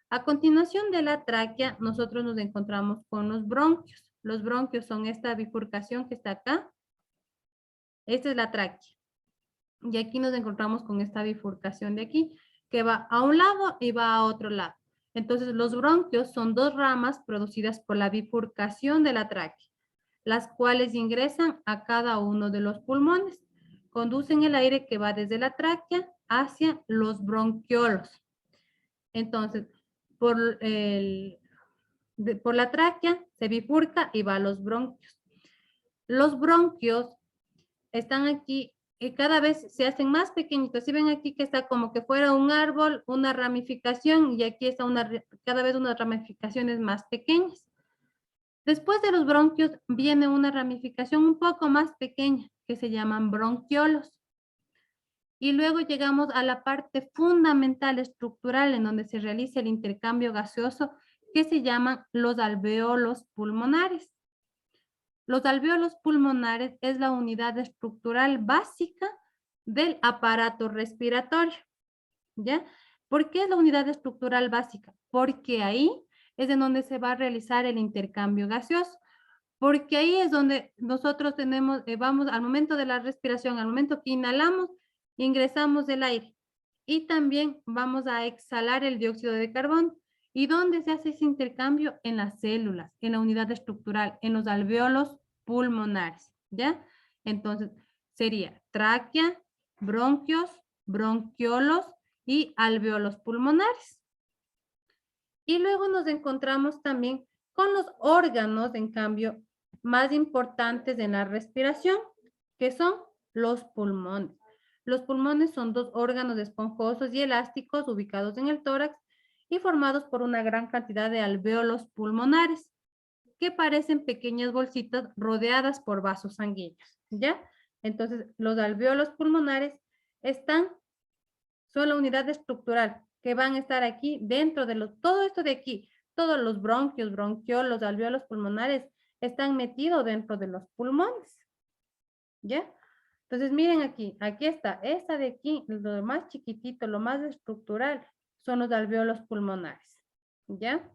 A continuación de la tráquea, nosotros nos encontramos con los bronquios. Los bronquios son esta bifurcación que está acá. Esta es la tráquea. Y aquí nos encontramos con esta bifurcación de aquí, que va a un lado y va a otro lado. Entonces, los bronquios son dos ramas producidas por la bifurcación de la tráquea, las cuales ingresan a cada uno de los pulmones. Conducen el aire que va desde la tráquea hacia los bronquiolos. Entonces, por la tráquea se bifurca y va a los bronquios. Los bronquios están aquí y cada vez se hacen más pequeñitos. Si ven aquí que está como que fuera un árbol, una ramificación, y aquí está cada vez unas ramificaciones más pequeñas. Después de los bronquios viene una ramificación un poco más pequeña que se llaman bronquiolos. Y luego llegamos a la parte fundamental estructural en donde se realiza el intercambio gaseoso que se llaman los alvéolos pulmonares. Los alvéolos pulmonares es la unidad estructural básica del aparato respiratorio, ¿ya? ¿Por qué es la unidad estructural básica? Porque ahí es en donde se va a realizar el intercambio gaseoso, porque ahí es donde nosotros tenemos, vamos al momento de la respiración, al momento que inhalamos, ingresamos el aire y también vamos a exhalar el dióxido de carbono. ¿Y dónde se hace ese intercambio? En las células, en la unidad estructural, en los alvéolos pulmonares, ¿ya? Entonces, sería tráquea, bronquios, bronquiolos y alvéolos pulmonares. Y luego nos encontramos también con los órganos, en cambio, más importantes en la respiración, que son los pulmones. Los pulmones son dos órganos esponjosos y elásticos ubicados en el tórax y formados por una gran cantidad de alvéolos pulmonares que parecen pequeñas bolsitas rodeadas por vasos sanguíneos, ¿ya? Entonces, los alvéolos pulmonares son la unidad estructural que van a estar aquí dentro de todo esto de aquí, todos los bronquios, bronquiolos, alvéolos pulmonares están metidos dentro de los pulmones, ¿ya? Entonces, miren aquí está, esta de aquí, lo más chiquitito, lo más estructural, son los alvéolos pulmonares, ¿ya?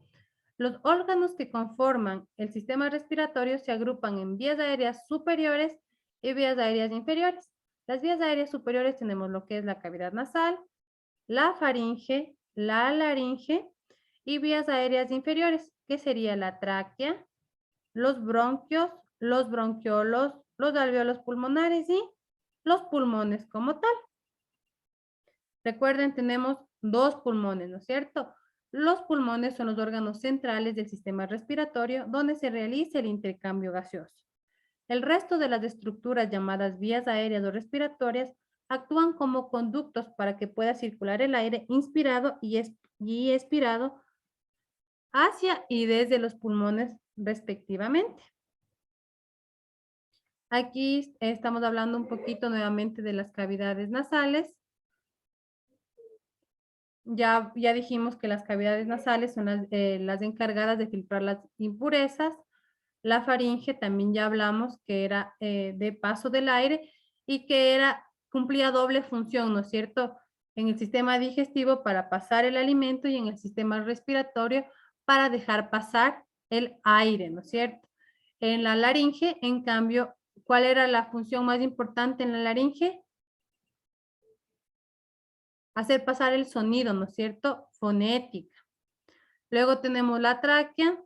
Los órganos que conforman el sistema respiratorio se agrupan en vías aéreas superiores y vías aéreas inferiores. Las vías aéreas superiores tenemos lo que es la cavidad nasal, la faringe, la laringe y vías aéreas inferiores, que sería la tráquea, los bronquios, los bronquiolos, los alveolos pulmonares y los pulmones como tal. Recuerden, tenemos dos pulmones, ¿no es cierto? Los pulmones son los órganos centrales del sistema respiratorio donde se realiza el intercambio gaseoso. El resto de las estructuras llamadas vías aéreas o respiratorias actúan como conductos para que pueda circular el aire inspirado y expirado hacia y desde los pulmones respectivamente. Aquí estamos hablando un poquito nuevamente de las cavidades nasales. Ya dijimos que las cavidades nasales son las encargadas de filtrar las impurezas. La faringe también ya hablamos que era de paso del aire y que cumplía doble función, ¿no es cierto? En el sistema digestivo para pasar el alimento y en el sistema respiratorio para dejar pasar el aire, ¿no es cierto? En la laringe, en cambio, ¿cuál era la función más importante en la laringe? Hacer pasar el sonido, ¿no es cierto? Fonética. Luego tenemos la tráquea,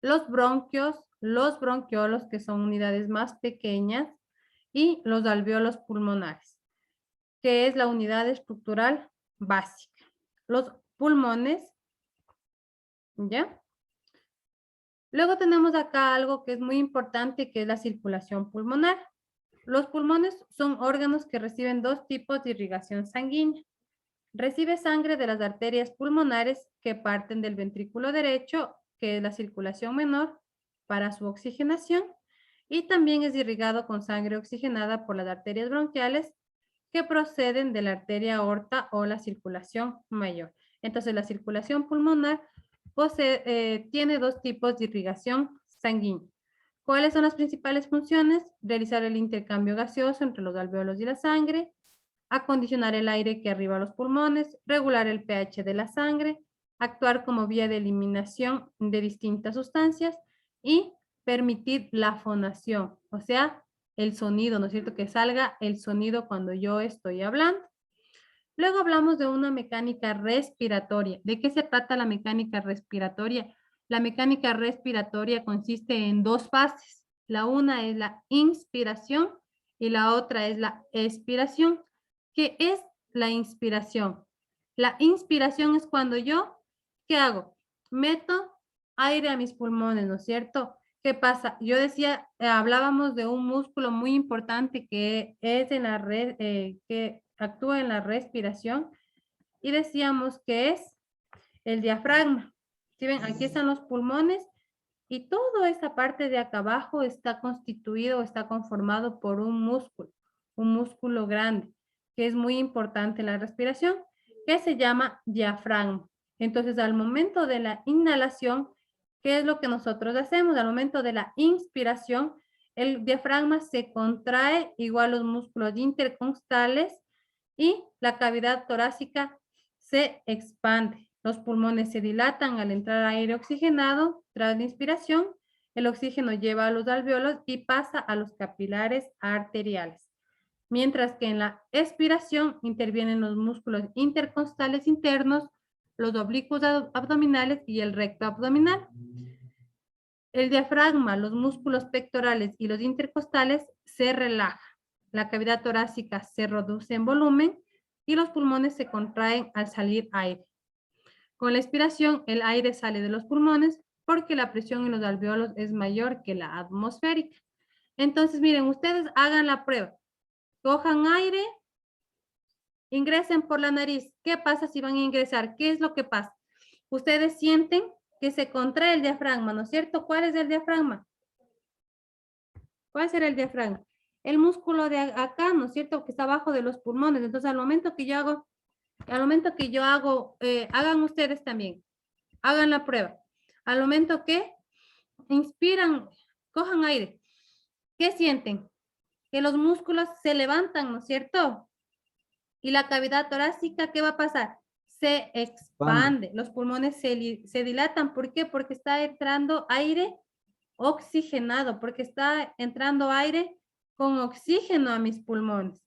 los bronquios, los bronquiolos, que son unidades más pequeñas, y los alveolos pulmonares, que es la unidad estructural básica. Los pulmones, ¿ya? Luego tenemos acá algo que es muy importante, que es la circulación pulmonar. Los pulmones son órganos que reciben dos tipos de irrigación sanguínea. Recibe sangre de las arterias pulmonares que parten del ventrículo derecho, que es la circulación menor, para su oxigenación, y también es irrigado con sangre oxigenada por las arterias bronquiales que proceden de la arteria aorta o la circulación mayor. Entonces, la circulación pulmonar tiene dos tipos de irrigación sanguínea. ¿Cuáles son las principales funciones? Realizar el intercambio gaseoso entre los alveolos y la sangre, acondicionar el aire que arriba a los pulmones, regular el pH de la sangre, actuar como vía de eliminación de distintas sustancias y permitir la fonación, o sea, el sonido, ¿no es cierto? Que salga el sonido cuando yo estoy hablando. Luego hablamos de una mecánica respiratoria. ¿De qué se trata la mecánica respiratoria? La mecánica respiratoria consiste en dos fases. La una es la inspiración y la otra es la expiración. ¿Qué es la inspiración? La inspiración es cuando yo, ¿qué hago? Meto aire a mis pulmones, ¿no es cierto? ¿Qué pasa? Yo decía, hablábamos de un músculo muy importante que es en la red, que actúa en la respiración y decíamos que es el diafragma. ¿Sí ven? Aquí están los pulmones y toda esta parte de acá abajo está constituido, está conformado por un músculo grande, que es muy importante en la respiración, que se llama diafragma. Entonces, al momento de la inhalación, ¿qué es lo que nosotros hacemos? Al momento de la inspiración, el diafragma se contrae, igual los músculos intercostales, y la cavidad torácica se expande. Los pulmones se dilatan al entrar aire oxigenado. Tras la inspiración, el oxígeno lleva a los alveolos y pasa a los capilares arteriales. Mientras que en la expiración intervienen los músculos intercostales internos, los oblicuos abdominales y el recto abdominal. El diafragma, los músculos pectorales y los intercostales se relajan. La cavidad torácica se reduce en volumen y los pulmones se contraen al salir aire. Con la expiración, el aire sale de los pulmones porque la presión en los alveolos es mayor que la atmosférica. Entonces, miren, ustedes hagan la prueba. Cojan aire, ingresen por la nariz. ¿Qué pasa si van a ingresar? ¿Qué es lo que pasa? Ustedes sienten que se contrae el diafragma, ¿no es cierto? ¿Cuál es el diafragma? ¿Cuál será el diafragma? El músculo de acá, ¿no es cierto? Que está abajo de los pulmones. Entonces, al momento que yo hago, hagan ustedes también, hagan la prueba. Al momento que inspiran, cojan aire, ¿qué sienten? Que los músculos se levantan, ¿no es cierto? Y la cavidad torácica, ¿qué va a pasar? Se expande, los pulmones se dilatan. ¿Por qué? Porque está entrando aire oxigenado, porque está entrando aire con oxígeno a mis pulmones.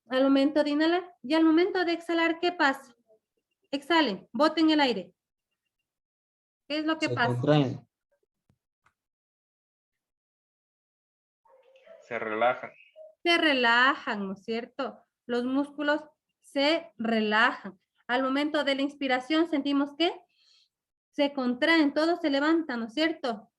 Al momento de inhalar y al momento de exhalar, ¿qué pasa? Exhalen, boten el aire. ¿Qué es lo que Se pasa? contraen. Se relajan. Se relajan, ¿no es cierto? Los músculos se relajan. Al momento de la inspiración sentimos que se contraen, todos se levantan, ¿no es cierto?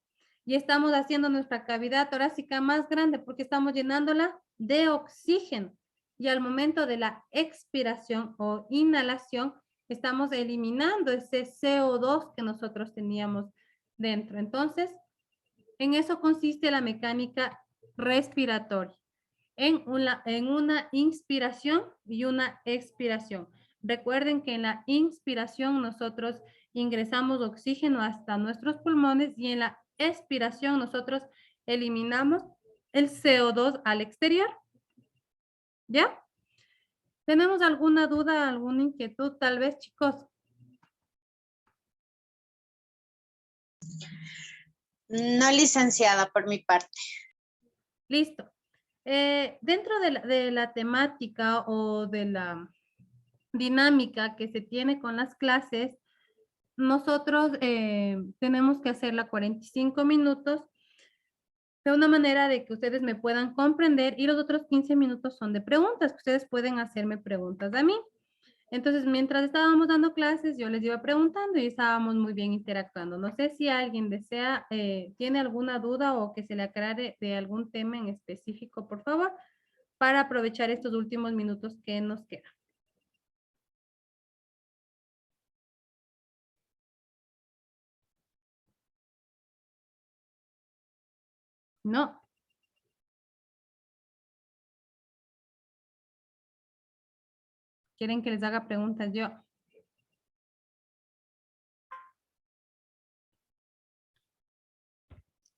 Y estamos haciendo nuestra cavidad torácica más grande porque estamos llenándola de oxígeno. Y al momento de la expiración o inhalación, estamos eliminando ese CO2 que nosotros teníamos dentro. Entonces, en eso consiste la mecánica respiratoria. En una inspiración y una expiración. Recuerden que en la inspiración nosotros ingresamos oxígeno hasta nuestros pulmones y en la expiración nosotros eliminamos el CO2 al exterior. ¿Ya? ¿Tenemos alguna duda, alguna inquietud tal vez, chicos? No, licenciada, por mi parte. Listo. Dentro de la temática o de la dinámica que se tiene con las clases, nosotros tenemos que hacerla 45 minutos de una manera de que ustedes me puedan comprender y los otros 15 minutos son de preguntas, que ustedes pueden hacerme preguntas a mí. Entonces, mientras estábamos dando clases, yo les iba preguntando y estábamos muy bien interactuando. No sé si alguien desea, tiene alguna duda o que se le aclare de algún tema en específico, por favor, para aprovechar estos últimos minutos que nos quedan. No. ¿Quieren que les haga preguntas yo?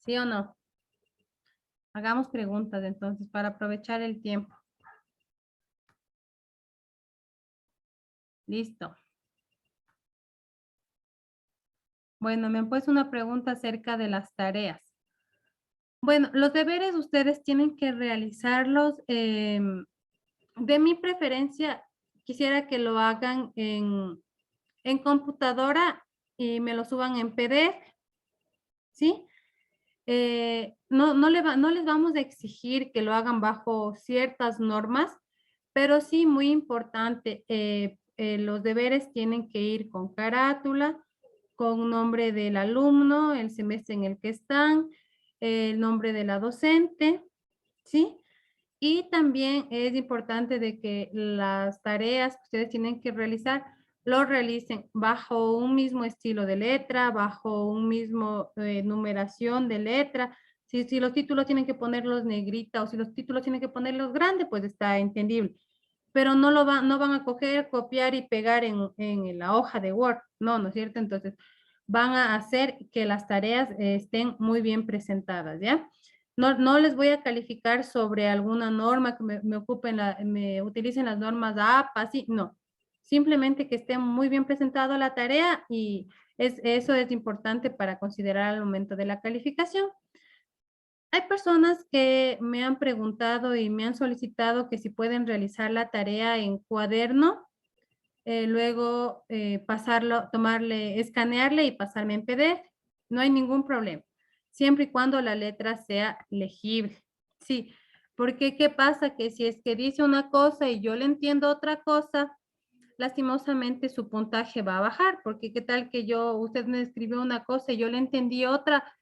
¿Sí o no? Hagamos preguntas entonces para aprovechar el tiempo. Listo. Bueno, me han puesto una pregunta acerca de las tareas. Bueno, los deberes ustedes tienen que realizarlos. De mi preferencia, quisiera que lo hagan en computadora y me lo suban en PDF. ¿Sí? No les vamos a exigir que lo hagan bajo ciertas normas, pero sí, muy importante, los deberes tienen que ir con carátula, con nombre del alumno, el semestre en el que están, el nombre de la docente, ¿sí? Y también es importante de que las tareas que ustedes tienen que realizar lo realicen bajo un mismo estilo de letra, bajo un mismo numeración de letra. Si los títulos tienen que ponerlos negrita o si los títulos tienen que ponerlos grandes, pues está entendible. Pero no van a coger, copiar y pegar en la hoja de Word. No es cierto. Entonces, van a hacer que las tareas estén muy bien presentadas, ¿ya? No les voy a calificar sobre alguna norma que me utilicen las normas APA, sí, no. Simplemente que esté muy bien presentado la tarea y eso es importante para considerar al momento de la calificación. Hay personas que me han preguntado y me han solicitado que si pueden realizar la tarea en cuaderno, luego escanearle y pasarme en PDF. No hay ningún problema, siempre y cuando la letra sea legible. Sí, porque ¿qué pasa? Que si es que dice una cosa y yo le entiendo otra cosa, lastimosamente su puntaje va a bajar, porque qué tal que usted me escribió una cosa y yo le entendí otra,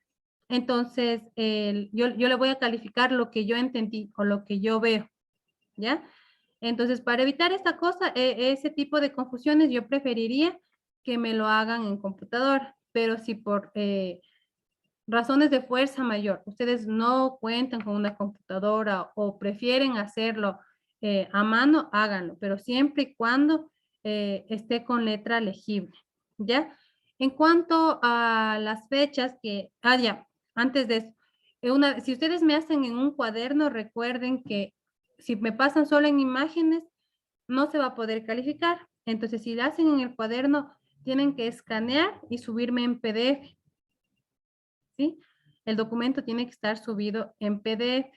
entonces yo le voy a calificar lo que yo entendí o lo que yo veo, ¿ya? Entonces, para evitar esta cosa, ese tipo de confusiones, yo preferiría que me lo hagan en computadora, pero si por razones de fuerza mayor, ustedes no cuentan con una computadora o prefieren hacerlo a mano, háganlo, pero siempre y cuando esté con letra legible, ¿ya? En cuanto a las fechas ya, antes de eso, si ustedes me hacen en un cuaderno, recuerden que si me pasan solo en imágenes, no se va a poder calificar. Entonces, si lo hacen en el cuaderno, tienen que escanear y subirme en PDF. ¿Sí? El documento tiene que estar subido en PDF.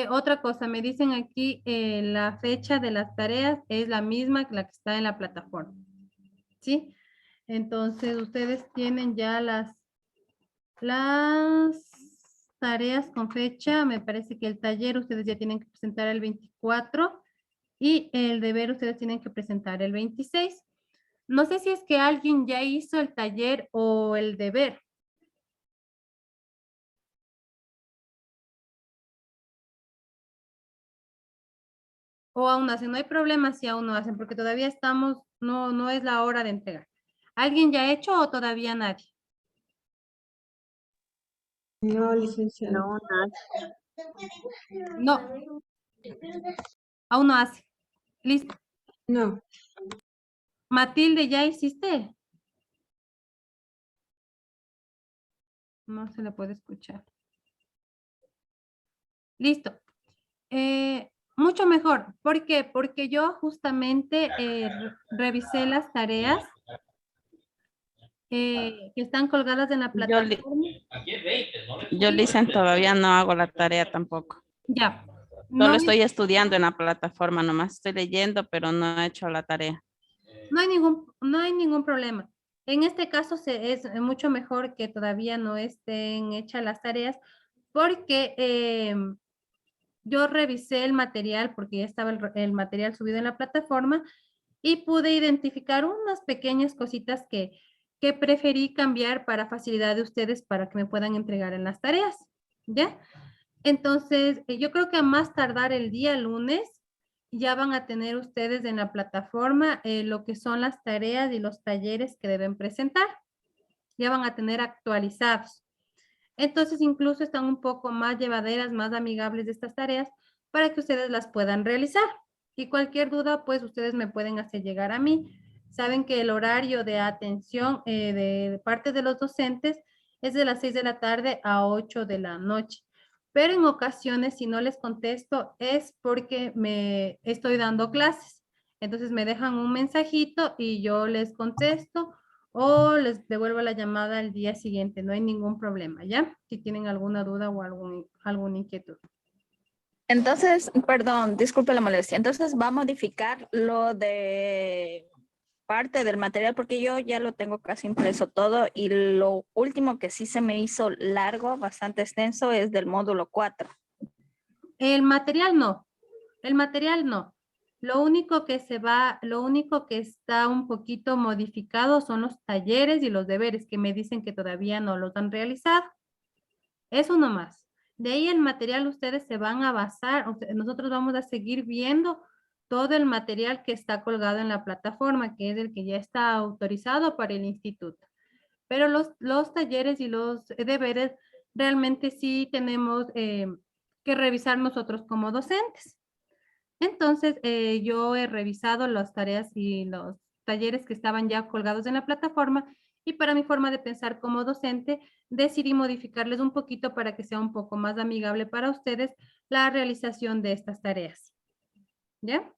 Otra cosa, me dicen aquí la fecha de las tareas es la misma que la que está en la plataforma. ¿Sí? Entonces, ustedes tienen ya las tareas con fecha. Me parece que el taller ustedes ya tienen que presentar el 24 y el deber ustedes tienen que presentar el 26. No sé si es que alguien ya hizo el taller o el deber. O aún hacen, no hay problema si aún no hacen, porque todavía estamos, no es la hora de entregar. ¿Alguien ya ha hecho o todavía nadie? No, licenciado. No, nada. No, aún no hace. Listo. No. Matilde, ¿ya hiciste? No se le puede escuchar. Listo. Mucho mejor. ¿Por qué? Porque yo justamente revisé las tareas que están colgadas en la Yo, plataforma. yo, Licen, todavía no hago la tarea tampoco. Ya. Solo No, estoy estudiando en la plataforma, nomás estoy leyendo, pero no he hecho la tarea. no hay ningún problema. En este caso es mucho mejor que todavía no estén hechas las tareas porque yo revisé el material porque ya estaba el material subido en la plataforma y pude identificar unas pequeñas cositas que preferí cambiar para facilidad de ustedes para que me puedan entregar en las tareas. ¿Ya? Entonces, yo creo que a más tardar el día lunes ya van a tener ustedes en la plataforma lo que son las tareas y los talleres que deben presentar. Ya van a tener actualizados. Entonces, incluso están un poco más llevaderas, más amigables de estas tareas para que ustedes las puedan realizar. Y cualquier duda, pues ustedes me pueden hacer llegar a mí. Saben que el horario de atención de parte de los docentes es de las 6 de la tarde a 8 de la noche. Pero en ocasiones, si no les contesto, es porque me estoy dando clases. Entonces me dejan un mensajito y yo les contesto o les devuelvo la llamada al día siguiente. No hay ningún problema, ¿ya? Si tienen alguna duda o alguna inquietud. Entonces, perdón, disculpe la molestia. Entonces va a modificar lo de parte del material porque yo ya lo tengo casi impreso todo y lo último que sí se me hizo largo, bastante extenso, es del módulo 4. El material no. El material no. Lo único que está un poquito modificado son los talleres y los deberes que me dicen que todavía no los han realizado. Eso nomás. De ahí el material ustedes se van a basar, nosotros vamos a seguir viendo todo el material que está colgado en la plataforma, que es el que ya está autorizado para el instituto. Pero los talleres y los deberes realmente sí tenemos que revisar nosotros como docentes. Entonces, yo he revisado las tareas y los talleres que estaban ya colgados en la plataforma y para mi forma de pensar como docente, decidí modificarles un poquito para que sea un poco más amigable para ustedes la realización de estas tareas. ¿Ya?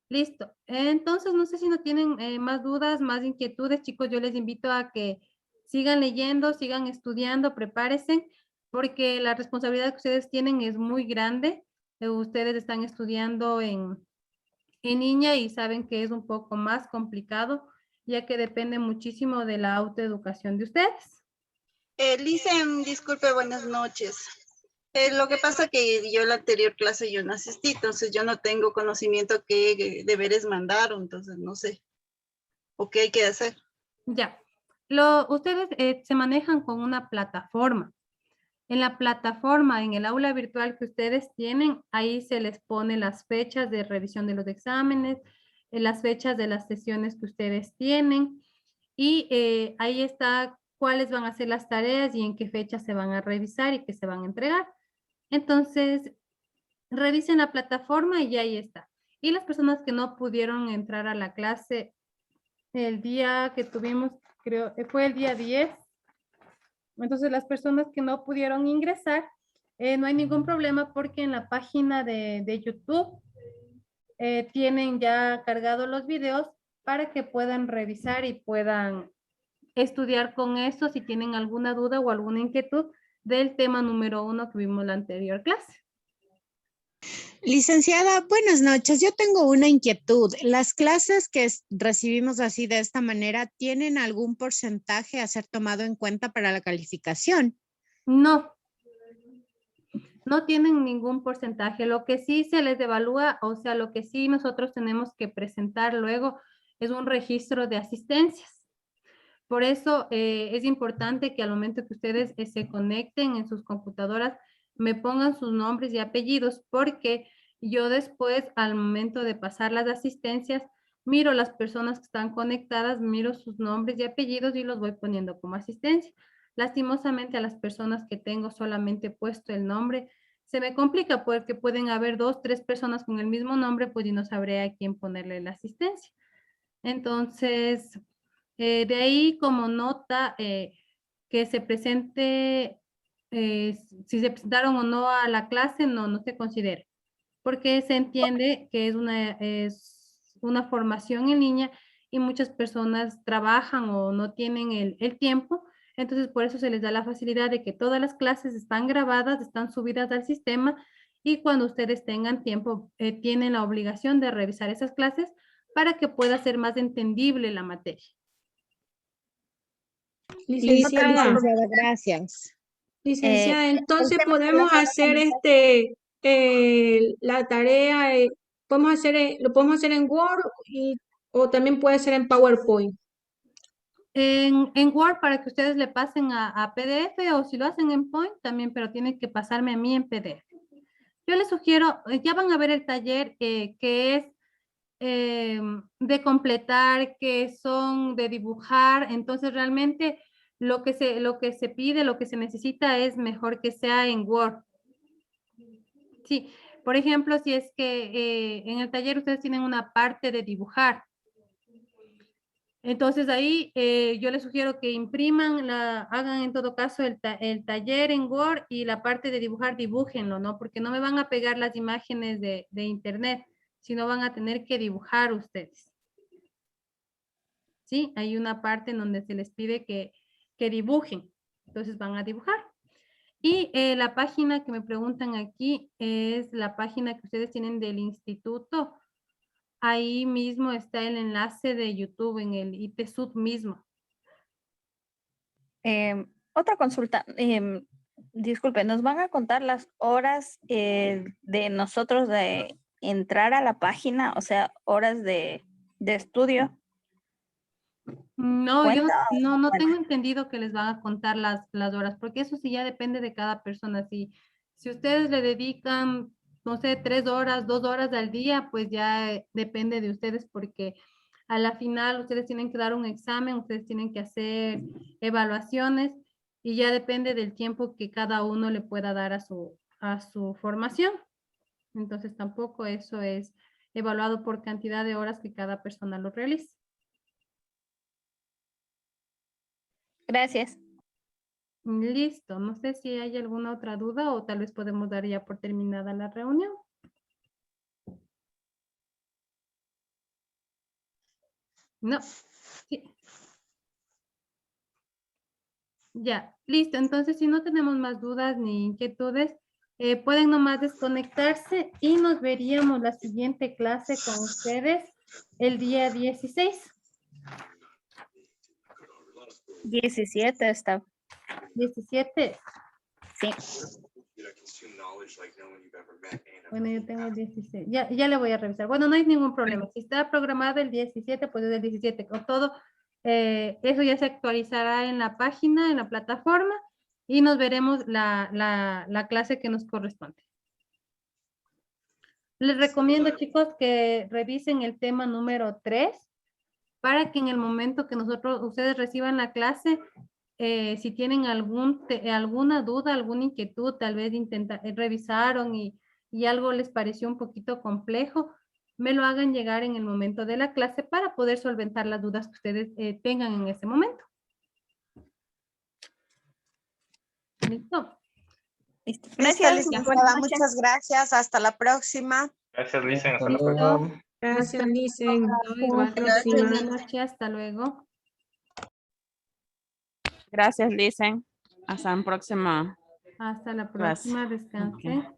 Listo. Entonces, no sé si no tienen más dudas, más inquietudes, chicos. Yo les invito a que sigan leyendo, sigan estudiando, prepárense, porque la responsabilidad que ustedes tienen es muy grande. Ustedes están estudiando en línea y saben que es un poco más complicado, ya que depende muchísimo de la autoeducación de ustedes. Licen, disculpe, buenas noches. Lo que pasa que yo la anterior clase yo no asistí, entonces yo no tengo conocimiento qué deberes mandaron, entonces no sé. ¿O qué hay que hacer? Ya. Ustedes se manejan con una plataforma. En la plataforma, en el aula virtual que ustedes tienen, ahí se les pone las fechas de revisión de los exámenes, las fechas de las sesiones que ustedes tienen y ahí está cuáles van a ser las tareas y en qué fecha se van a revisar y qué se van a entregar. Entonces, revisen la plataforma y ahí está. Y las personas que no pudieron entrar a la clase el día que tuvimos, creo, fue el día 10. Entonces, las personas que no pudieron ingresar, no hay ningún problema porque en la página de YouTube tienen ya cargados los videos para que puedan revisar y puedan estudiar con eso. Si tienen alguna duda o alguna inquietud, del tema número 1 que vimos la anterior clase. Licenciada, buenas noches. Yo tengo una inquietud. ¿Las clases que recibimos así de esta manera tienen algún porcentaje a ser tomado en cuenta para la calificación? No. No tienen ningún porcentaje. Lo que sí se les evalúa, o sea, lo que sí nosotros tenemos que presentar luego es un registro de asistencias. Por eso es importante que al momento que ustedes se conecten en sus computadoras, me pongan sus nombres y apellidos, porque yo después, al momento de pasar las asistencias, miro las personas que están conectadas, miro sus nombres y apellidos y los voy poniendo como asistencia. Lastimosamente a las personas que tengo solamente puesto el nombre, se me complica porque pueden haber 2, 3 personas con el mismo nombre, pues y no sabré a quién ponerle la asistencia. Entonces, de ahí como nota que se presente, si se presentaron o no a la clase, no se considera, porque se entiende que es una formación en línea y muchas personas trabajan o no tienen el tiempo. Entonces, por eso se les da la facilidad de que todas las clases están grabadas, están subidas al sistema y cuando ustedes tengan tiempo, tienen la obligación de revisar esas clases para que pueda ser más entendible la materia. Licenciada, Gracias. licenciada, entonces tema que podemos les hacer la tarea, lo podemos hacer en Word o también puede ser en PowerPoint. En Word para que ustedes le pasen a PDF o si lo hacen en Point también, pero tienen que pasarme a mí en PDF. Yo les sugiero, ya van a ver el taller que es de completar, que son de dibujar, entonces realmente lo que se pide, lo que se necesita es mejor que sea en Word. Sí, por ejemplo, si es que en el taller ustedes tienen una parte de dibujar, entonces ahí yo les sugiero que impriman, hagan en todo caso el taller en Word y la parte de dibujar, dibújenlo, ¿no? Porque no me van a pegar las imágenes de internet, sino van a tener que dibujar ustedes. ¿Sí? Hay una parte en donde se les pide que dibujen, entonces van a dibujar. Y la página que me preguntan aquí es la página que ustedes tienen del instituto. Ahí mismo está el enlace de YouTube en el ITSUD mismo. Otra consulta. Disculpe, ¿nos van a contar las horas de nosotros de entrar a la página? O sea, horas de estudio. No, yo ¿Cuenta? no tengo entendido que les van a contar las horas, porque eso sí ya depende de cada persona. Si ustedes le dedican, no sé, 3 horas, 2 horas al día, pues ya depende de ustedes, porque a la final ustedes tienen que dar un examen, ustedes tienen que hacer evaluaciones y ya depende del tiempo que cada uno le pueda dar a su formación. Entonces tampoco eso es evaluado por cantidad de horas que cada persona lo realice. Gracias. Listo, no sé si hay alguna otra duda o tal vez podemos dar ya por terminada la reunión. No. Sí. Ya, listo. Entonces, si no tenemos más dudas ni inquietudes, pueden nomás desconectarse y nos veríamos la siguiente clase con ustedes el día 16. 17 está. 17. Sí. Bueno, yo tengo el 16. Ya le voy a revisar. Bueno, no hay ningún problema. Si está programado el 17, pues es el 17. Con todo, eso ya se actualizará en la página, en la plataforma, y nos veremos la clase que nos corresponde. Les recomiendo, chicos, que revisen el tema número 3 para que en el momento que ustedes reciban la clase, si tienen alguna duda, alguna inquietud, tal vez revisaron y algo les pareció un poquito complejo, me lo hagan llegar en el momento de la clase para poder solventar las dudas que ustedes tengan en ese momento. ¿Listo? Listo. Listo, Gracias. licenciada, muchas gracias. Hasta la próxima. Gracias, Licen. Hasta la Listo. próxima. Gracias, Licen. Igual, Próxima. buenas noches, hasta luego. Gracias, Licen. Hasta la próxima. Hasta la Gracias. próxima. Descanse. Ok.